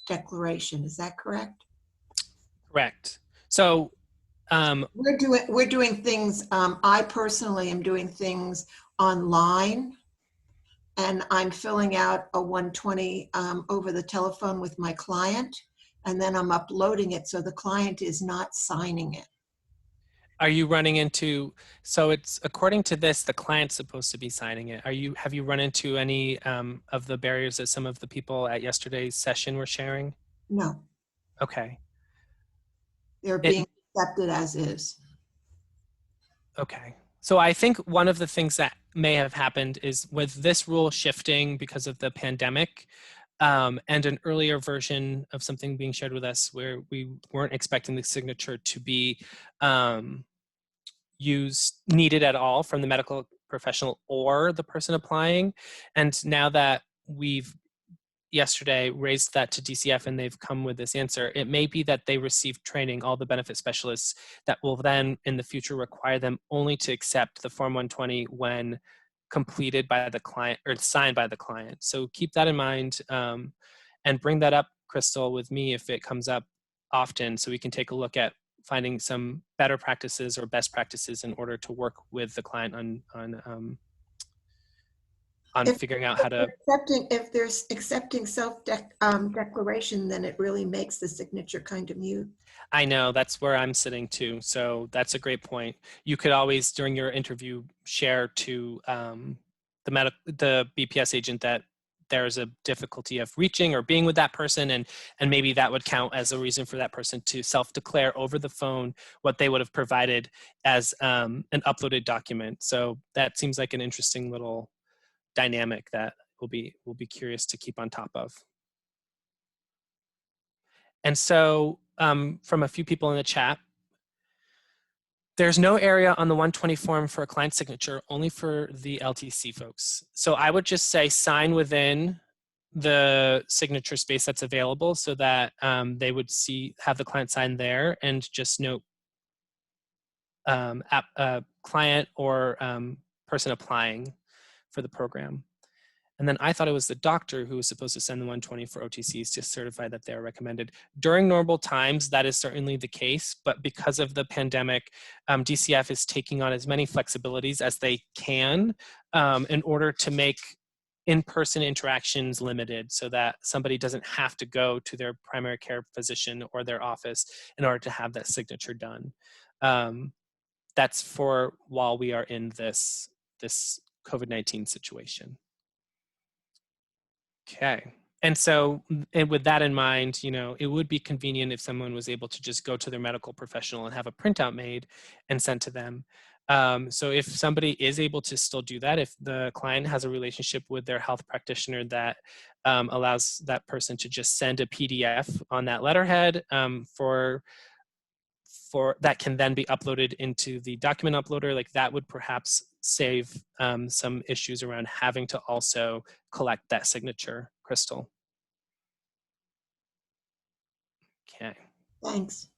declaration. Is that correct? Correct. So We're doing things, I personally am doing things online, and I'm filling out a 120 over the telephone with my client, and then I'm uploading it so the client is not signing it. are you running into, so it's according to this, the client's supposed to be signing it. Have you run into any of the barriers that some of the people at yesterday's session were sharing? No, Okay. they're being accepted as is. Okay. So I think one of the things that may have happened is with this rule shifting because of the pandemic, and an earlier version of something being shared with us where we weren't expecting the signature to be needed at all from the medical professional or the person applying. And now that we've yesterday raised that to DCF and they've come with this answer, it may be that they received training, all the benefit specialists, that will then in the future require them only to accept the Form 120 when completed by the client or signed by the client. So keep that in mind and bring that up, Crystal, with me if it comes up often so we can take a look at finding some better practices or best practices in order to work with the client on figuring out how to. If there's accepting self-declaration, then it really makes the signature kind of mute. I know, that's where I'm sitting too. So that's a great point. You could always, during your interview, share to the BPS agent that there's a difficulty of reaching or being with that person, and maybe that would count as a reason for that person to self-declare over the phone what they would have provided as an uploaded document. So that seems like an interesting little dynamic that we'll be curious to keep on top of. And so from a few people in the chat, there's no area on the 120 form for a client signature, only for the LTC folks. So I would just say sign within the signature space that's available so that they would have the client sign there, and just note client or person applying for the program. And then I thought it was the doctor who was supposed to send the 120 for OTCs to certify that they are recommended. During normal times, that is certainly the case, but because of the pandemic, DCF is taking on as many flexibilities as they can in order to make in-person interactions limited so that somebody doesn't have to go to their primary care physician or their office in order to have that signature done. That's for while we are in this COVID-19 situation. Okay. And so with that in mind, it would be convenient if someone was able to just go to their medical professional and have a printout made and sent to them. So if somebody is able to still do that, if the client has a relationship with their health practitioner that allows that person to just send a PDF on that letterhead for that can then be uploaded into the document uploader, like that would perhaps save some issues around having to also collect that signature, Crystal. Okay. Thanks.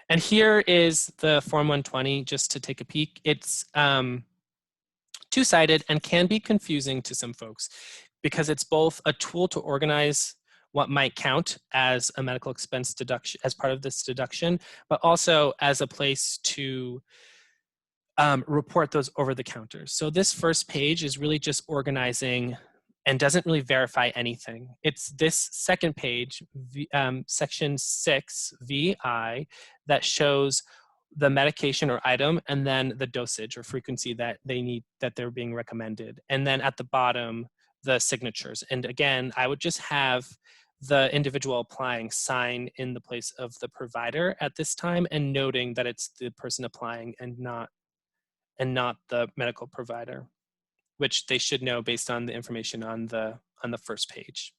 And here is the Form 120, just to take a peek. It's two-sided and can be confusing to some folks because it's both a tool to organize what might count as a medical expense deduction as part of this deduction, but also as a place to report those over the counter. So this first page is really just organizing and doesn't really verify anything. It's this second page, section 6, VI, that shows the medication or item and then the dosage or frequency that they're being recommended. And then at the bottom, the signatures. And again, I would just have the individual applying sign in the place of the provider at this time and noting that it's the person applying and not the medical provider, which they should know based on the information on the first page.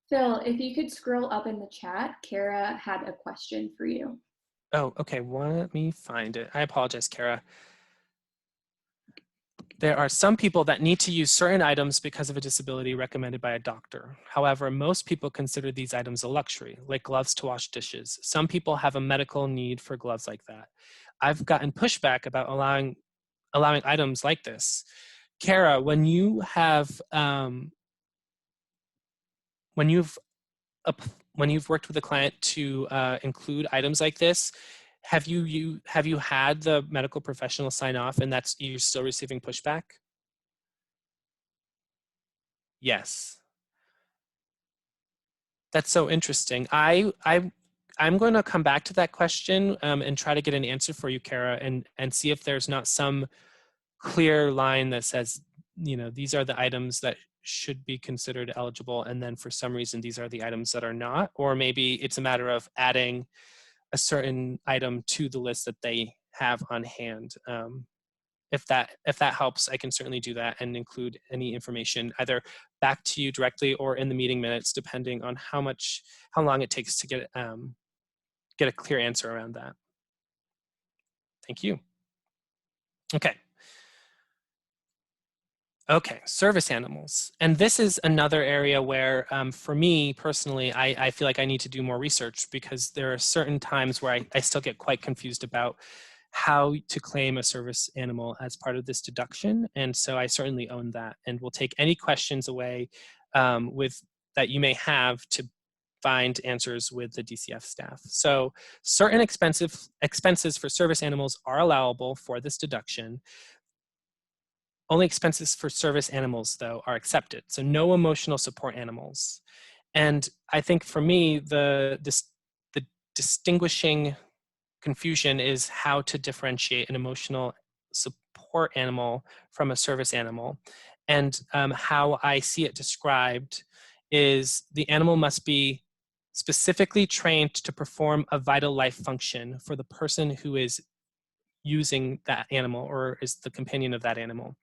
Phil, if you could scroll up in the chat, Kara had a question for you. Oh, okay, let me find it. I apologize, Kara. There are some people that need to use certain items because of a disability recommended by a doctor. However, most people consider these items a luxury, like gloves to wash dishes. Some people have a medical need for gloves like that. I've gotten pushback about allowing items like this. Kara, when you have when you've when you've worked with a client to include items like this, have you had the medical professional sign off and you're still receiving pushback? Yes. That's so interesting. I'm going to come back to that question and try to get an answer for you, Kara, and see if there's not some clear line that says, you know, these are the items that should be considered eligible, and then for some reason these are the items that are not, or maybe it's a matter of adding a certain item to the list that they have on hand. If that helps, I can certainly do that and include any information either back to you directly or in the meeting minutes, depending on how long it takes to get a clear answer around that. Thank you. Okay. Okay, service animals. And this is another area where, for me personally, I feel like I need to do more research, because there are certain times where I still get quite confused about how to claim a service animal as part of this deduction. And so I certainly own that, and will take any questions away that you may have to find answers with the DCF staff. So certain expenses for service animals are allowable for this deduction. Only expenses for service animals, though, are accepted. So no emotional support animals. And I think for me, the distinguishing confusion is how to differentiate an emotional support animal from a service animal. And how I see it described is the animal must be specifically trained to perform a vital life function for the person who is using that animal or is the companion of that animal.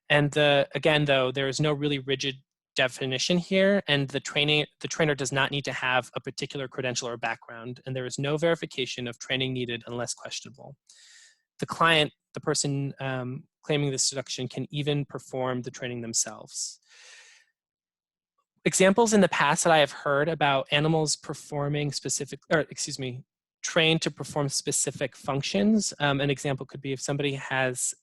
And again, though, there is no really rigid definition here, and the trainer does not need to have a particular credential or background, and there is no verification of training needed unless questionable. The client, the person claiming this deduction, can even perform the training themselves. Examples in the past that I have heard about animals performing trained to perform specific functions. An example could be if somebody has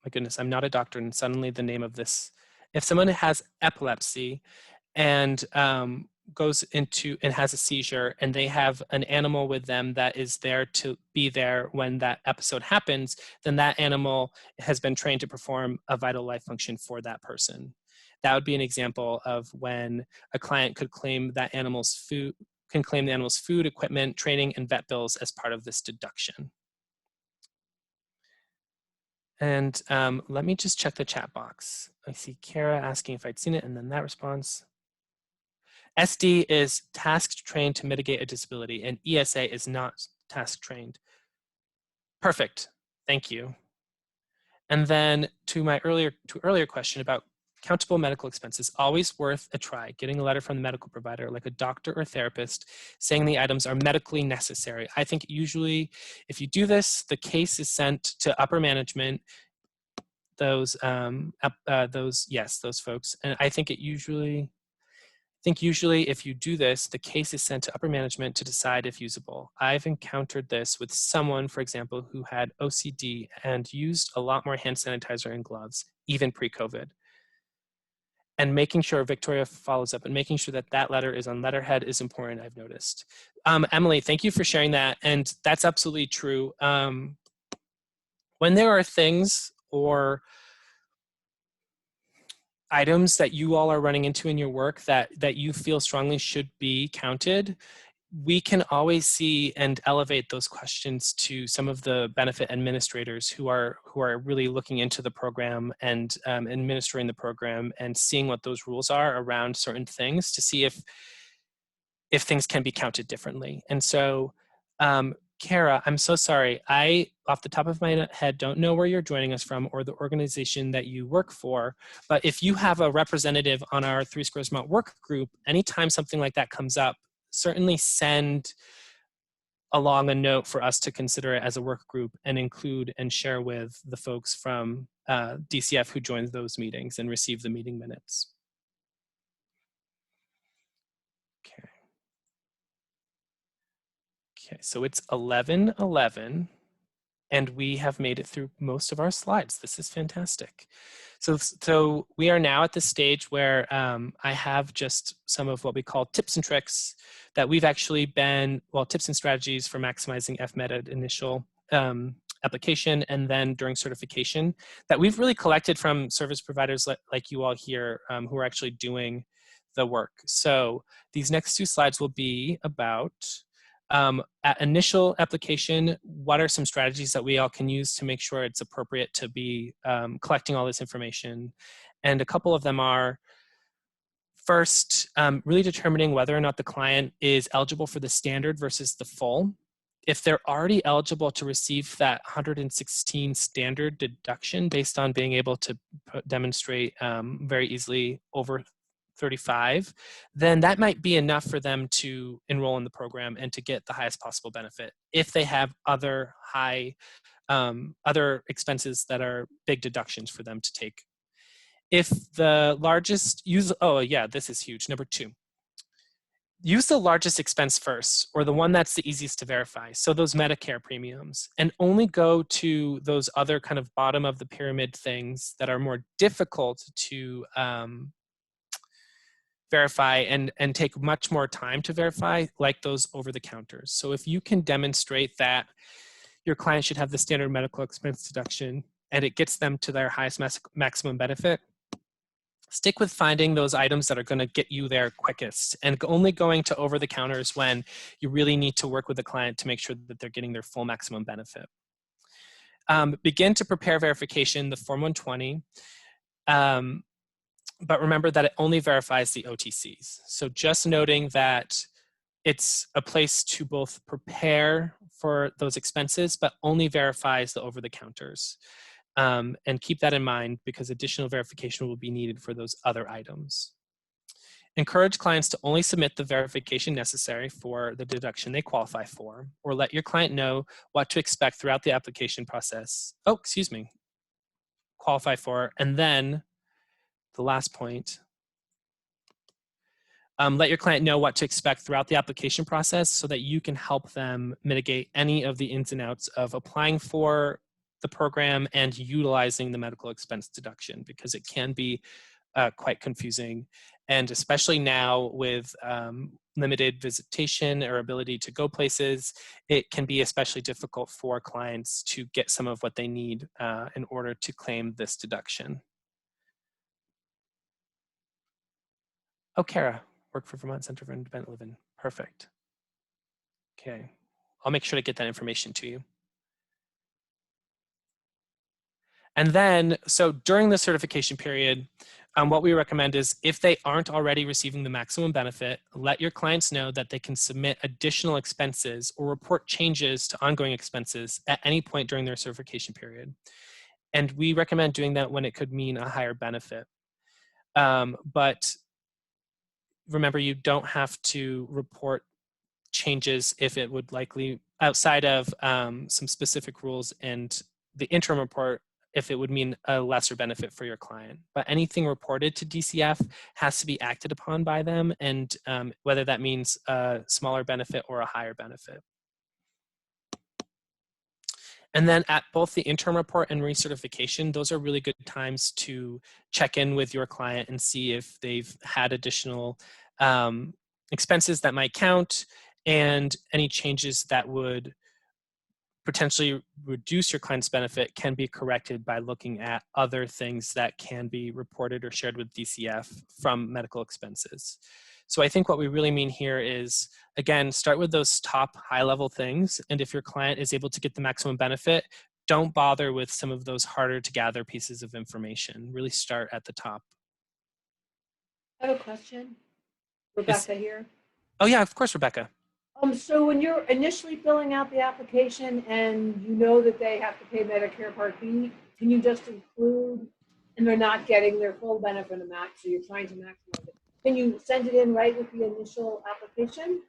my goodness, I'm not a doctor, and suddenly the name of this, if someone has epilepsy and goes into and has a seizure, and they have an animal with them that is there to be there when that episode happens, then that animal has been trained to perform a vital life function for that person. That would be an example of when a client could claim that animal's food, equipment, training, and vet bills as part of this deduction. And let me just check the chat box. I see Kara asking if I'd seen it, and then that response. SD is task trained to mitigate a disability, and ESA is not task trained. Perfect, thank you. And then to my earlier question about countable medical expenses, always worth a try getting a letter from the medical provider, like a doctor or therapist, saying the items are medically necessary. I think usually if you do this, the case is sent to upper management, those folks. And I think usually if you do this, the case is sent to upper management to decide if usable. I've encountered this with someone, for example, who had OCD and used a lot more hand sanitizer and gloves, even pre-COVID. And making sure Victoria follows up and making sure that that letter is on letterhead is important, I've noticed. Emily, thank you for sharing that. And that's absolutely true. When there are things or items that you all are running into in your work that you feel strongly should be counted, we can always see and elevate those questions to some of the benefit administrators who are really looking into the program and administering the program and seeing what those rules are around certain things to see if things can be counted differently. And so Kara, I'm so sorry. I, off the top of my head, don't know where you're joining us from or the organization that you work for, but if you have a representative on our 3 Squares Vermont work group, anytime something like that comes up, certainly send along a note for us to consider it as a work group and include and share with the folks from DCF who joins those meetings and receive the meeting minutes. Okay. Okay, so it's 11:11. And we have made it through most of our slides. This is fantastic. So we are now at the stage where I have just some of what we call tips and tricks that we've actually been, well, tips and strategies for maximizing Fmed at initial application and then during certification that we've really collected from service providers like you all here who are actually doing the work. So these next 2 slides will be about at initial application, what are some strategies that we all can use to make sure it's appropriate to be collecting all this information? And a couple of them are, first, really determining whether or not the client is eligible for the standard versus the full. If they're already eligible to receive that 116 standard deduction based on being able to demonstrate very easily over 35, then that might be enough for them to enroll in the program and to get the highest possible benefit. If they have other other expenses that are big deductions for them to take. If the largest oh yeah, this is huge, number 2. Use the largest expense first, or the one that's the easiest to verify. So those Medicare premiums, and only go to those other kind of bottom of the pyramid things that are more difficult to verify and take much more time to verify, like those over the counters. So if you can demonstrate that your client should have the standard medical expense deduction and it gets them to their highest maximum benefit, stick with finding those items that are going to get you there quickest and only going to over the counters when you really need to work with the client to make sure that they're getting their full maximum benefit. Begin to prepare verification, the Form 120. But remember that it only verifies the OTCs. So just noting that it's a place to both prepare for those expenses, but only verifies the over-the-counters. And keep that in mind because additional verification will be needed for those other items. Encourage clients to only submit the verification necessary for the deduction they qualify for, or let your client know what to expect throughout the application process. Oh, excuse me. Qualify for, and then the last point, let your client know what to expect throughout the application process so that you can help them mitigate any of the ins and outs of applying for the program and utilizing the medical expense deduction, because it can be quite confusing. And especially now with limited visitation or ability to go places, it can be especially difficult for clients to get some of what they need in order to claim this deduction. Oh, Kara, work for Vermont Center for Independent Living. Perfect. Okay, I'll make sure to get that information to you. And then, so during the certification period, what we recommend is if they aren't already receiving the maximum benefit, let your clients know that they can submit additional expenses or report changes to ongoing expenses at any point during their certification period. And we recommend doing that when it could mean a higher benefit. But remember, you don't have to report changes if it would likely, outside of some specific rules and the interim report, if it would mean a lesser benefit for your client. But anything reported to DCF has to be acted upon by them, and whether that means a smaller benefit or a higher benefit. And then at both the interim report and recertification, those are really good times to check in with your client and see if they've had additional expenses that might count, and any changes that would potentially reduce your client's benefit can be corrected by looking at other things that can be reported or shared with DCF from medical expenses. So I think what we really mean here is, again, start with those top high-level things, and if your client is able to get the maximum benefit, don't bother with some of those harder to gather pieces of information. Really start at the top. I have a question. Rebecca here. Oh yeah, of course, Rebecca. So when you're initially filling out the application and you know that they have to pay Medicare Part B, can you just include, and they're not getting their full benefit amount, so you're trying to maximize it, can you send it in right with the initial application?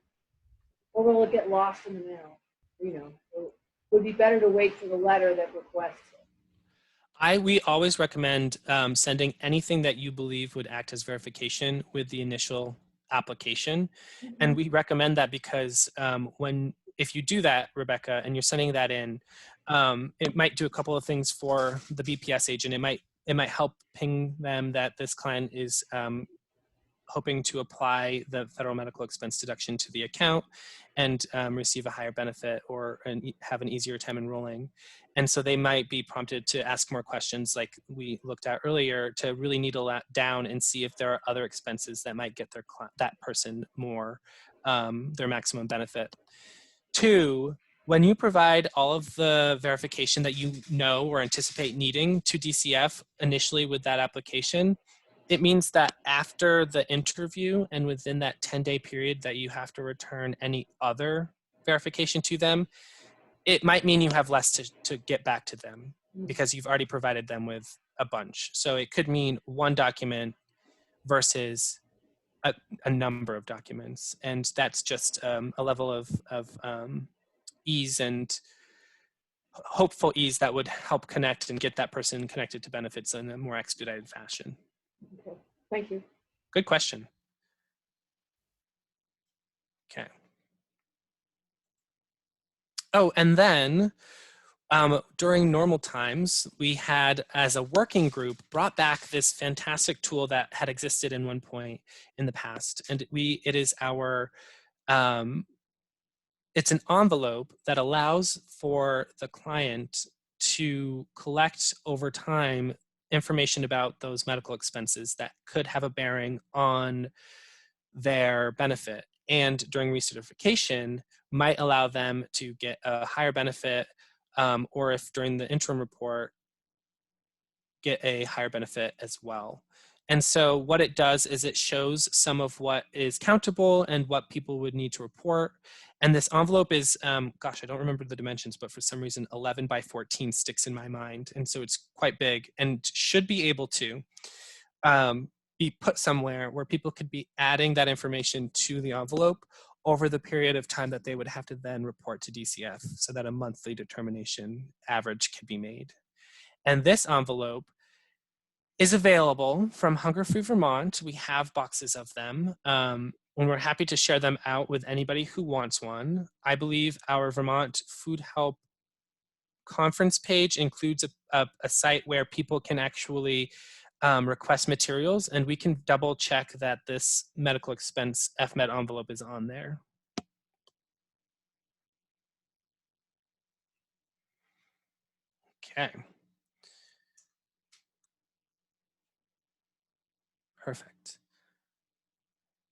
Or will it get lost in the mail? You know, it would be better to wait for the letter that requests it. We always recommend sending anything that you believe would act as verification with the initial application. Mm-hmm. And we recommend that because if you do that, Rebecca, and you're sending that in, it might do a couple of things for the BPS agent. It might help ping them that this client is hoping to apply the federal medical expense deduction to the account and receive a higher benefit or have an easier time enrolling. And so they might be prompted to ask more questions like we looked at earlier to really needle down and see if there are other expenses that might get that person more, their maximum benefit. 2, when you provide all of the verification that you know or anticipate needing to DCF initially with that application, it means that after the interview and within that 10-day period that you have to return any other verification to them, it might mean you have less to get back to them because you've already provided them with a bunch. So it could mean one document versus a number of documents. And that's just a level of ease and hopeful ease that would help connect and get that person connected to benefits in a more expedited fashion. Okay, thank you. Good question. Okay. Oh, and then during normal times, we had, as a working group, brought back this fantastic tool that had existed in one point in the past. And it is our, it's an envelope that allows for the client to collect over time information about those medical expenses that could have a bearing on their benefit, and during recertification might allow them to get a higher benefit, or if during the interim report, get a higher benefit as well. And so what it does is it shows some of what is countable and what people would need to report. And this envelope is, gosh, I don't remember the dimensions, but for some reason 11 by 14 sticks in my mind. And so it's quite big and should be able to be put somewhere where people could be adding that information to the envelope over the period of time that they would have to then report to DCF so that a monthly determination average can be made. And this envelope is available from Hunger Free Vermont. We have boxes of them, and we're happy to share them out with anybody who wants one. I believe our Vermont Food Help conference page includes a site where people can actually request materials, and we can double check that this medical expense FMED envelope is on there. Okay. Perfect.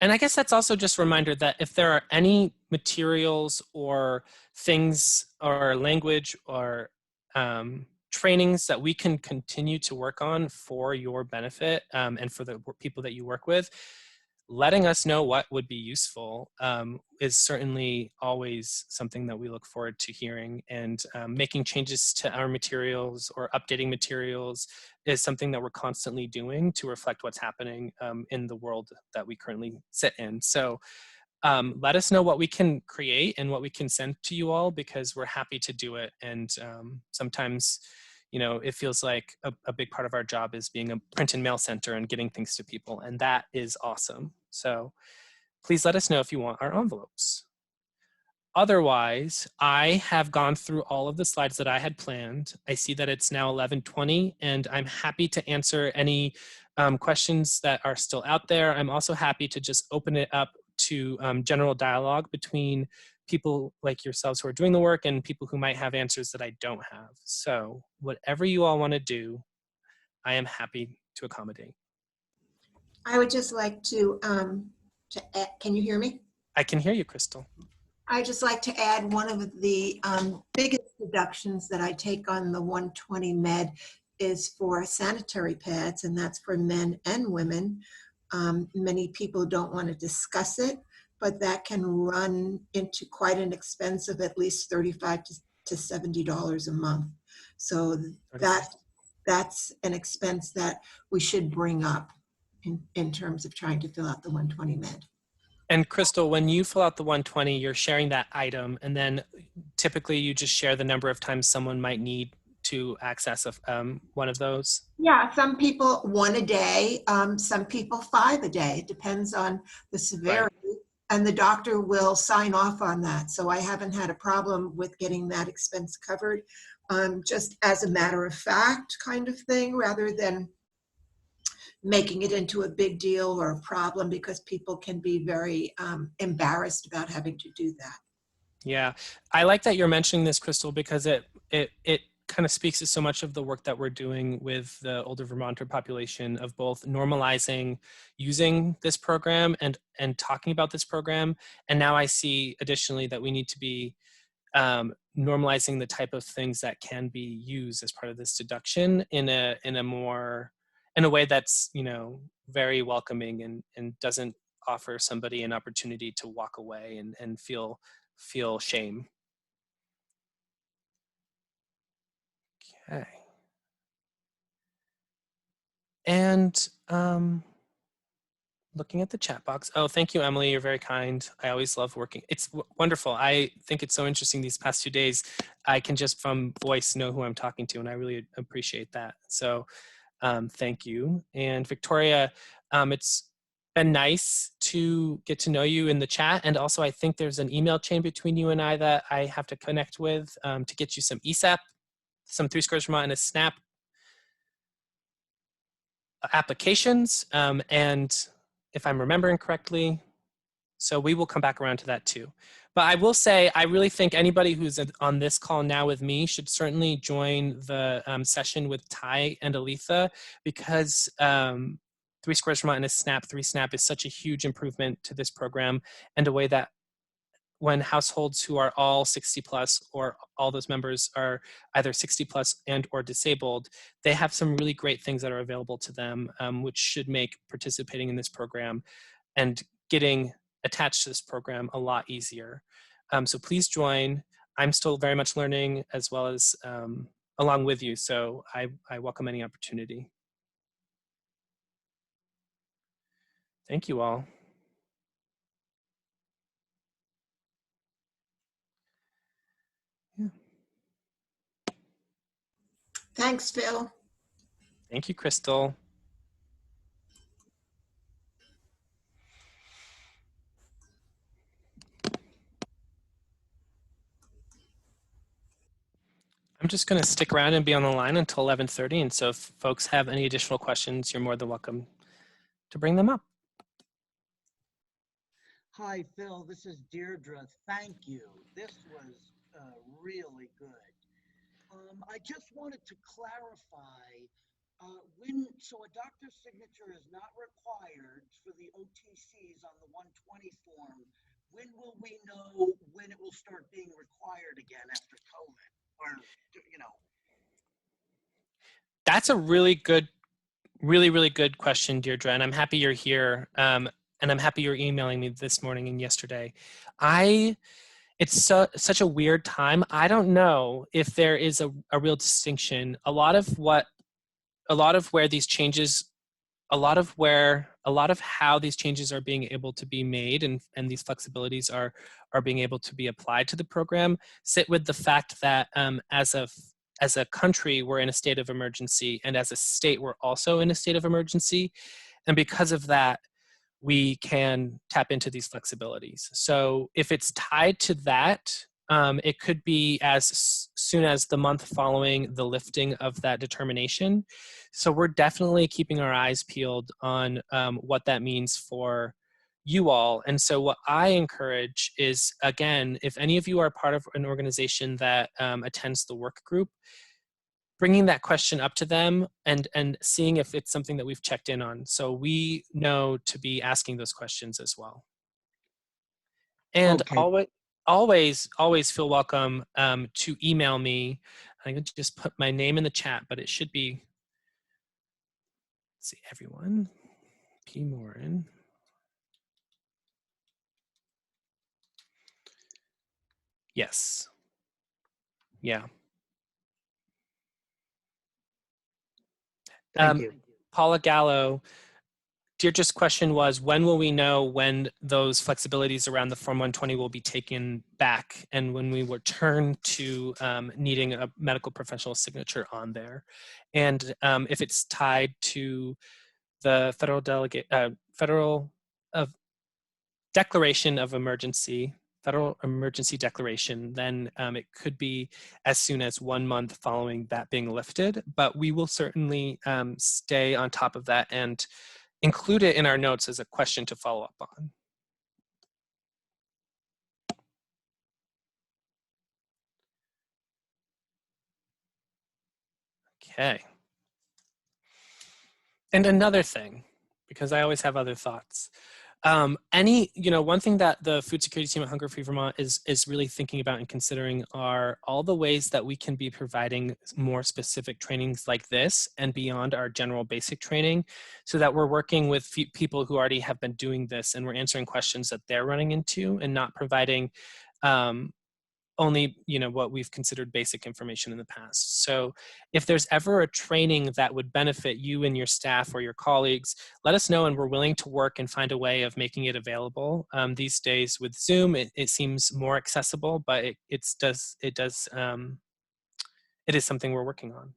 And I guess that's also just a reminder that if there are any materials or things or language or trainings that we can continue to work on for your benefit and for the people that you work with, letting us know what would be useful is certainly always something that we look forward to hearing, and making changes to our materials or updating materials is something that we're constantly doing to reflect what's happening in the world that we currently sit in. So let us know what we can create and what we can send to you all, because we're happy to do it. And sometimes, you know, it feels like a big part of our job is being a print and mail center and getting things to people, and that is awesome. So please let us know if you want our envelopes. Otherwise, I have gone through all of the slides that I had planned. I see that it's now 11:20, and I'm happy to answer any questions that are still out there. I'm also happy to just open it up to general dialogue between people like yourselves who are doing the work and people who might have answers that I don't have. So whatever you all want to do, I am happy to accommodate. I would just like to add, can you hear me? I can hear you, Crystal. I'd just like to add one of the biggest deductions that I take on the 120 med is for sanitary pads, and that's for men and women. Many people don't want to discuss it, but that can run into quite an expense of at least $35 to $70 a month. So that's an expense that we should bring up in terms of trying to fill out the 120 med. And Crystal, when you fill out the 120, you're sharing that item, and then typically you just share the number of times someone might need to access one of those? Yeah, some people 1 a day, some people 5 a day. It depends on the severity. and the doctor will sign off on that. So I haven't had a problem with getting that expense covered, just as a matter of fact kind of thing, rather than making it into a big deal or a problem, because people can be very embarrassed about having to do that. Yeah, I like that you're mentioning this, Crystal, because it kind of speaks to so much of the work that we're doing with the older Vermonter population of both normalizing using this program and talking about this program. And now I see additionally that we need to be normalizing the type of things that can be used as part of this deduction in a way that's, you know, very welcoming and doesn't offer somebody an opportunity to walk away and feel shame. Okay. And looking at the chat box. Oh, thank you, Emily. You're very kind. I always love working. It's wonderful. I think it's so interesting these past 2 days. I can just from voice know who I'm talking to, and I really appreciate that. So thank you. And Victoria, it's been nice to get to know you in the chat. And also, I think there's an email chain between you and I that I have to connect with to get you some ESAP, some 3 Squares Vermont and a SNAP applications. And if I'm remembering correctly, so we will come back around to that too. But I will say, I really think anybody who's on this call now with me should certainly join the session with Ty and Aletha, because 3 Squares Vermont and a SNAP, 3SNAP is such a huge improvement to this program, and a way that when households who are all 60 plus or all those members are either 60 plus and or disabled, they have some really great things that are available to them, which should make participating in this program and getting attached to this program a lot easier. So please join. I'm still very much learning as well as along with you. So I welcome any opportunity. Thank you all. Yeah. Thanks, Phil. Thank you, Crystal. I'm just going to stick around and be on the line until 11:30. And so if folks have any additional questions, you're more than welcome to bring them up. Hi, Phil. This is Deirdre. Thank you. This was really good. I just wanted to clarify so a doctor's signature is not required for the OTCs on the 120 form. When will we know when it will start being required again after COVID? Or, you know. That's a really good, really good question, Deirdre. And I'm happy you're here. And I'm happy you're emailing me this morning and yesterday. It's such a weird time. I don't know if there is a real distinction. A lot of where these changes, a lot of how these changes are being able to be made and these flexibilities are being able to be applied to the program sit with the fact that as a country, we're in a state of emergency, and as a state, we're also in a state of emergency. And because of that, we can tap into these flexibilities. So if it's tied to that, it could be as soon as the month following the lifting of that determination. So we're definitely keeping our eyes peeled on what that means for you all. And so what I encourage is, again, if any of you are part of an organization that attends the work group, bringing that question up to them and seeing if it's something that we've checked in on. So we know to be asking those questions as well. And Okay. always feel welcome to email me. I can just put my name in the chat, but it should be, let's see, everyone, P. Morin. Yes. Yeah. Thank you. Paula Gallo, Deirdre's question was, when will we know when those flexibilities around the Form 120 will be taken back and when we return to needing a medical professional signature on there? And if it's tied to the federal declaration of emergency, federal emergency declaration, then it could be as soon as 1 month following that being lifted, but we will certainly stay on top of that and include it in our notes as a question to follow up on. Okay. And another thing, because I always have other thoughts. One thing that the food security team at Hunger Free Vermont is really thinking about and considering are all the ways that we can be providing more specific trainings like this and beyond our general basic training, so that we're working with people who already have been doing this and we're answering questions that they're running into and not providing only what we've considered basic information in the past. So if there's ever a training that would benefit you and your staff or your colleagues, let us know, and we're willing to work and find a way of making it available. These days with Zoom, it seems more accessible, but it is something we're working on.